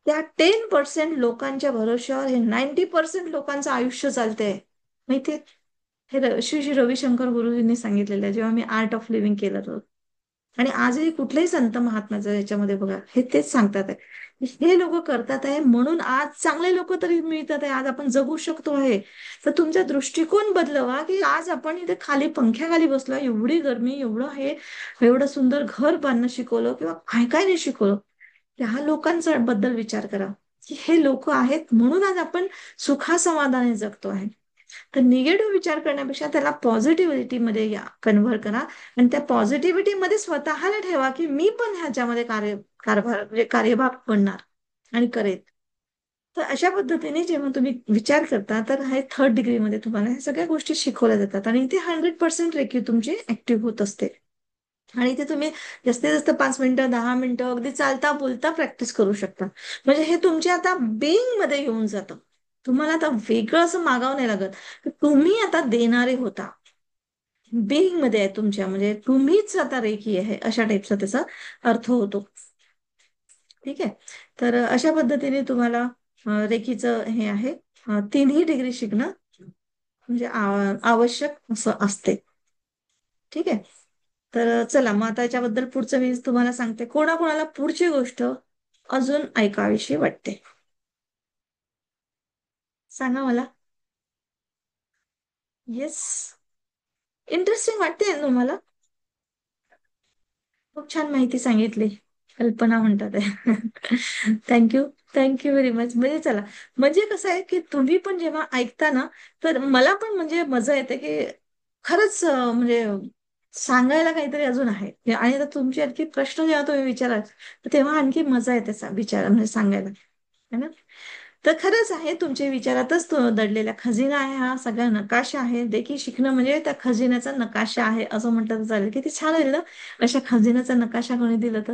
त्या 10% लोकांच्या भरोश्यावर हे 90% लोकांचं आयुष्य चालतंय. माहितीये, हे श्री श्री रविशंकर गुरुजींनी सांगितलेलं आहे, जेव्हा मी आर्ट ऑफ लिव्हिंग केलं होतं. आणि आजही कुठलेही संत महात्म्याचं याच्यामध्ये बघा हे तेच सांगतात आहे. हे लोक करतात आहे म्हणून आज चांगले लोक तरी मिळतात आहे, आज आपण जगू शकतो आहे. तर तुमचा दृष्टिकोन बदलवा की आज आपण इथे खाली पंख्याखाली बसलो, एवढी गरमी, एवढं हे, एवढं सुंदर घर बांधणं शिकवलं किंवा काय काय नाही शिकवलं, त्या लोकांचा बद्दल विचार करा की हे लोक आहेत म्हणून आज आपण सुखासमाधाने जगतो आहे. तर निगेटिव्ह विचार करण्यापेक्षा त्याला पॉझिटिव्हिटी मध्ये कन्व्हर्ट करा. आणि त्या पॉझिटिव्हिटी मध्ये स्वतःला ठेवा की मी पण ह्याच्यामध्ये कारभार म्हणजे कार्यभाग बनणार आणि करेल. तर अशा पद्धतीने जेव्हा तुम्ही विचार करता, तर हे थर्ड डिग्रीमध्ये तुम्हाला ह्या सगळ्या गोष्टी शिकवल्या जातात आणि इथे 100% रेखीव तुमची ऍक्टिव्ह होत असते. आणि इथे तुम्ही जास्तीत जास्त 5 मिनिटं, 10 मिनिटं अगदी चालता बोलता प्रॅक्टिस करू शकता. म्हणजे हे तुमच्या आता बेईंग मध्ये येऊन जातं. तुम्हाला आता वेगळं असं मागावं नाही लागत. तुम्ही आता देणारे होता, बेईंग मध्ये आहे तुमच्या, म्हणजे तुम्हीच आता रेखी आहे अशा टाईपचा त्याचा अर्थ होतो. ठीक आहे. तर अशा पद्धतीने तुम्हाला रेखीचं हे आहे, तिन्ही डिग्री शिकणं म्हणजे आवश्यक असं असते. ठीक आहे. तर चला मग आता याच्याबद्दल पुढचं मी तुम्हाला सांगते. कोणाकोणाला पुढची गोष्ट अजून ऐकावीशी वाटते, सांगा मला. येस. इंटरेस्टिंग वाटते ना तुम्हाला? खूप छान माहिती सांगितली. कल्पना म्हणतात आहे. थँक्यू. Thank you very much. म्हणजे चला, म्हणजे कसं आहे की तुम्ही पण जेव्हा ऐकता ना, तर मला पण म्हणजे मजा येते की खरंच म्हणजे सांगायला काहीतरी अजून आहे. आणि आता तुमचे आणखी प्रश्न जेव्हा तुम्ही विचाराल, तर तेव्हा आणखी मजा येते विचार म्हणजे सांगायला, है ना? तर खरंच आहे, तुमच्या विचारातच तो दडलेला खजिना आहे, हा सगळा नकाशा आहे. देखील शिकणं म्हणजे त्या खजिन्याचा नकाशा आहे असं म्हटलं तर चालेल. किती छान होईल ना अशा खजिन्याचा नकाशा कोणी दिलं तर.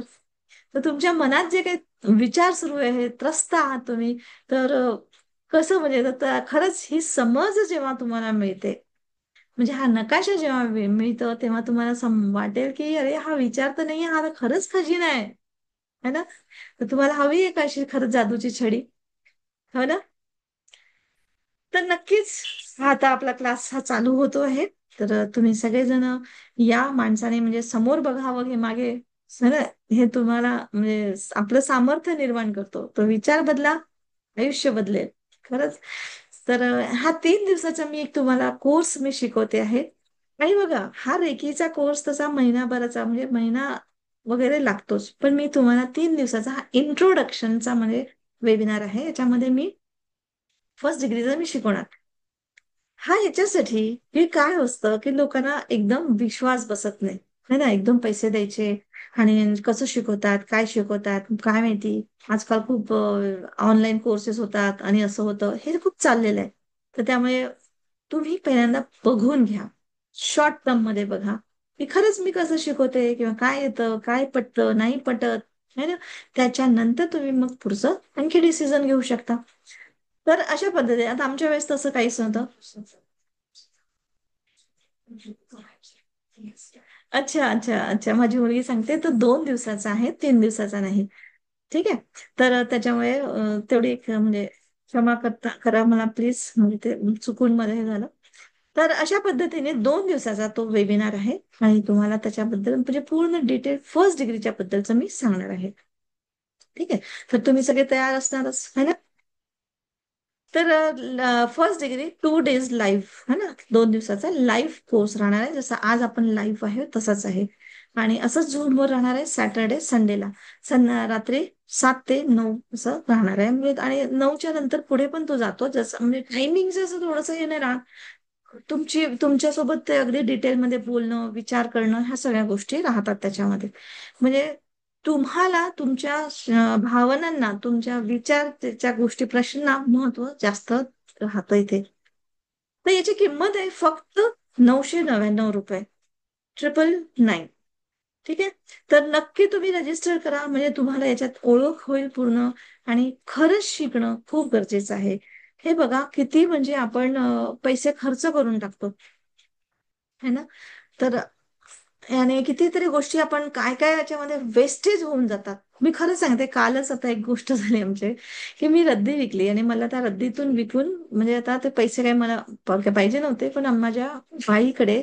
तर तुमच्या मनात जे काही विचार सुरू आहे, त्रस्त आहात तुम्ही, तर कसं म्हणजे खरंच ही समज जेव्हा तुम्हाला मिळते, म्हणजे हा नकाशा जेव्हा मिळतो, तेव्हा तुम्हाला वाटेल की अरे हा विचार तर नाही, हा तर खरंच खजिना आहे, है ना? तर तुम्हाला हवी आहे का अशी खरंच जादूची छडी? हो ना? तर नक्कीच हा आता आपला क्लास हा चालू होतो आहे. तर तुम्ही सगळेजण या माणसाने म्हणजे समोर बघावं हे मागे सगळं, हे तुम्हाला म्हणजे आपलं सामर्थ्य निर्माण करतो. तो विचार बदला, आयुष्य बदलेल. खरंच. तर हा 3 दिवसाचा मी एक तुम्हाला कोर्स मी शिकवते आहे. आणि बघा, हा रेकीचा कोर्स तसा महिनाभराचा म्हणजे महिना वगैरे लागतोच. पण मी तुम्हाला 3 दिवसाचा हा इंट्रोडक्शनचा म्हणजे वेबिनार आहे. याच्यामध्ये मी फर्स्ट डिग्रीचा मी शिकवणार. हा याच्यासाठी की काय असतं की लोकांना एकदम विश्वास बसत नाही, है ना? एकदम पैसे द्यायचे आणि कसं शिकवतात, काय शिकवतात, काय माहिती. आजकाल खूप ऑनलाईन कोर्सेस होतात आणि असं होतं, हे खूप चाललेलं आहे. तर त्यामुळे तुम्ही पहिल्यांदा बघून घ्या, शॉर्ट टर्म मध्ये बघा की खरंच मी कसं शिकवते किंवा काय येतं, काय पटतं, नाही पटत, है ना? त्याच्यानंतर तुम्ही मग पुढचं आणखी डिसिजन घेऊ शकता. तर अशा पद्धतीने आता आमच्या वेळेस तसं काहीच नव्हतं. अच्छा, अच्छा, अच्छा. माझी मुलगी सांगते तो 2 दिवसाचा आहे, 3 दिवसाचा नाही. ठीक आहे. तर त्याच्यामुळे तेवढी एक म्हणजे क्षमा करा मला प्लीज, म्हणजे ते चुकून मध्ये हे झालं. तर अशा पद्धतीने 2 दिवसाचा तो वेबिनार आहे आणि तुम्हाला त्याच्याबद्दल म्हणजे पूर्ण डिटेल फर्स्ट डिग्रीच्या बद्दलचं मी सांगणार आहे. ठीक आहे. तर तुम्ही सगळे तयार असणारच है ना? तर फर्स्ट डिग्री 2 डेज लाईव्ह है ना, 2 दिवसाचा लाईव्ह कोर्स राहणार आहे. जसं आज आपण लाईव्ह आहे तसाच आहे. आणि असंच झूमवर राहणार आहे सॅटर्डे संडेला. रात्री 7 ते 9 असं राहणार आहे. म्हणजे आणि 9च्या नंतर पुढे पण तो जातो, जसं म्हणजे टायमिंगचं असं थोडंसं हे नाही राहत. तुमच्यासोबत ते अगदी डिटेलमध्ये बोलणं, विचार करणं, ह्या सगळ्या गोष्टी राहतात त्याच्यामध्ये. म्हणजे तुम्हाला तुमच्या भावनांना, तुमच्या विचारच्या गोष्टी, प्रश्नांना महत्व जास्त राहतं इथे. तर याची किंमत आहे फक्त 999 रुपये, 999. ठीक आहे. तर नक्की तुम्ही रजिस्टर करा, म्हणजे तुम्हाला याच्यात ओळख होईल पूर्ण. आणि खरंच शिकणं खूप गरजेचं आहे. हे बघा किती म्हणजे आपण पैसे खर्च करून टाकतो, है ना? तर आणि कितीतरी गोष्टी आपण काय काय याच्यामध्ये वेस्टेज होऊन जातात. मी खरं सांगते, कालच आता एक गोष्ट झाली आमचे, की मी रद्दी विकली आणि मला त्या रद्दीतून विकून म्हणजे आता ते पैसे काही मला पाहिजे नव्हते, पण माझ्या बाईकडे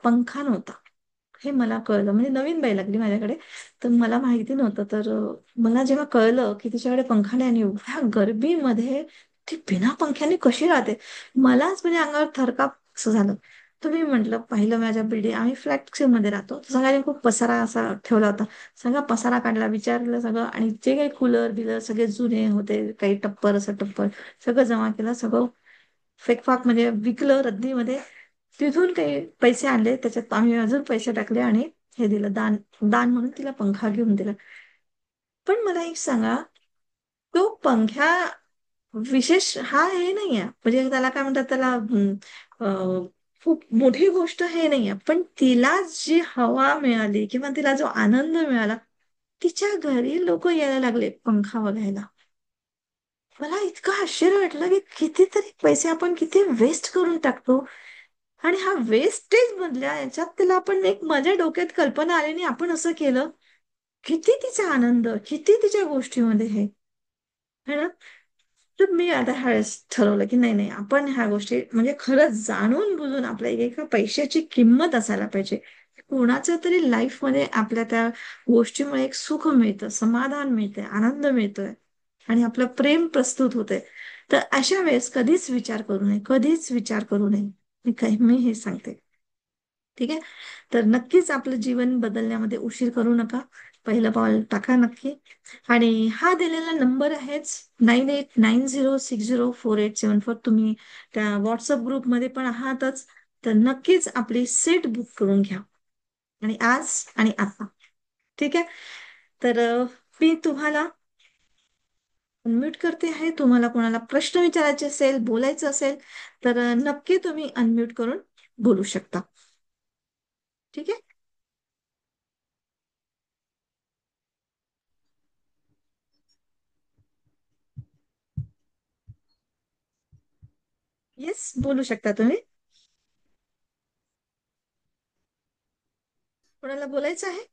पंखा नव्हता. हे मला कळलं, म्हणजे नवीन बाई लागली माझ्याकडे. तर मला माहिती नव्हतं. तर मला जेव्हा कळलं की तिच्याकडे पंखा नाही आणि एवढ्या गरमीमध्ये ती बिना पंख्याने कशी राहते, मलाच म्हणजे अंगावर थरकाप असं झालं. तुम्ही म्हटलं, पाहिलं माझ्या बिल्डिंग, आम्ही फ्लॅट मध्ये राहतो, तर सगळ्यांनी खूप पसारा असा ठेवला होता. सगळा पसारा काढला, विचारलं सगळं, आणि जे काही कूलर बिलर सगळे जुने होते, काही टप्पर असं टप्पर सगळं जमा केलं, सगळं फेकफाक म्हणजे विकलं रद्दीमध्ये. तिथून काही पैसे आणले, त्याच्यात आम्ही अजून पैसे टाकले आणि हे दिलं दान. दान म्हणून तिला पंखा घेऊन दिला. पण मला एक सांगा, तो पंख्या विशेष हा हे नाहीये, म्हणजे त्याला काय म्हणतात त्याला खूप मोठी गोष्ट हे नाहीये. पण तिला जी हवा मिळाली किंवा तिला जो आनंद मिळाला, तिच्या घरी लोक यायला लागले पंखा बघायला. मला इतकं आश्चर्य वाटलं की कितीतरी पैसे आपण किती वेस्ट करून टाकतो. आणि हा वेस्टेज मधल्या याच्यात तिला आपण एक, माझ्या डोक्यात कल्पना आली आणि आपण असं केलं. किती तिचा आनंद, किती तिच्या गोष्टीमध्ये हे, है ना? तर मी आता ह्यावेळेस ठरवलं की नाही नाही, आपण ह्या गोष्टी म्हणजे खरंच जाणून बुजून आपल्या एका पैशाची किंमत असायला पाहिजे. कोणाच्या तरी लाईफमध्ये आपल्या त्या गोष्टीमुळे एक सुख मिळतं, समाधान मिळतंय, आनंद मिळतोय आणि आपलं प्रेम प्रस्तुत होतंय. तर अशा वेळेस कधीच विचार करू नये, कधीच विचार करू नये. मी हे सांगते. ठीक आहे. तर नक्कीच आपलं जीवन बदलण्यामध्ये उशीर करू नका. पहिलं पाऊल टाका नक्की. आणि हा दिलेला नंबर आहेच, 9890604874. तुम्ही त्या व्हॉट्सअप ग्रुपमध्ये पण आहातच. तर नक्कीच आपली सीट बुक करून घ्या. आणि आज आणि आता. ठीक आहे. तर मी तुम्हाला अनम्यूट करते आहे. तुम्हाला कोणाला प्रश्न विचारायचे असेल, बोलायचं असेल, तर नक्की तुम्ही अनम्यूट करून बोलू शकता. ठीक आहे. येस, बोलू शकता तुम्ही. कोणाला बोलायचं आहे?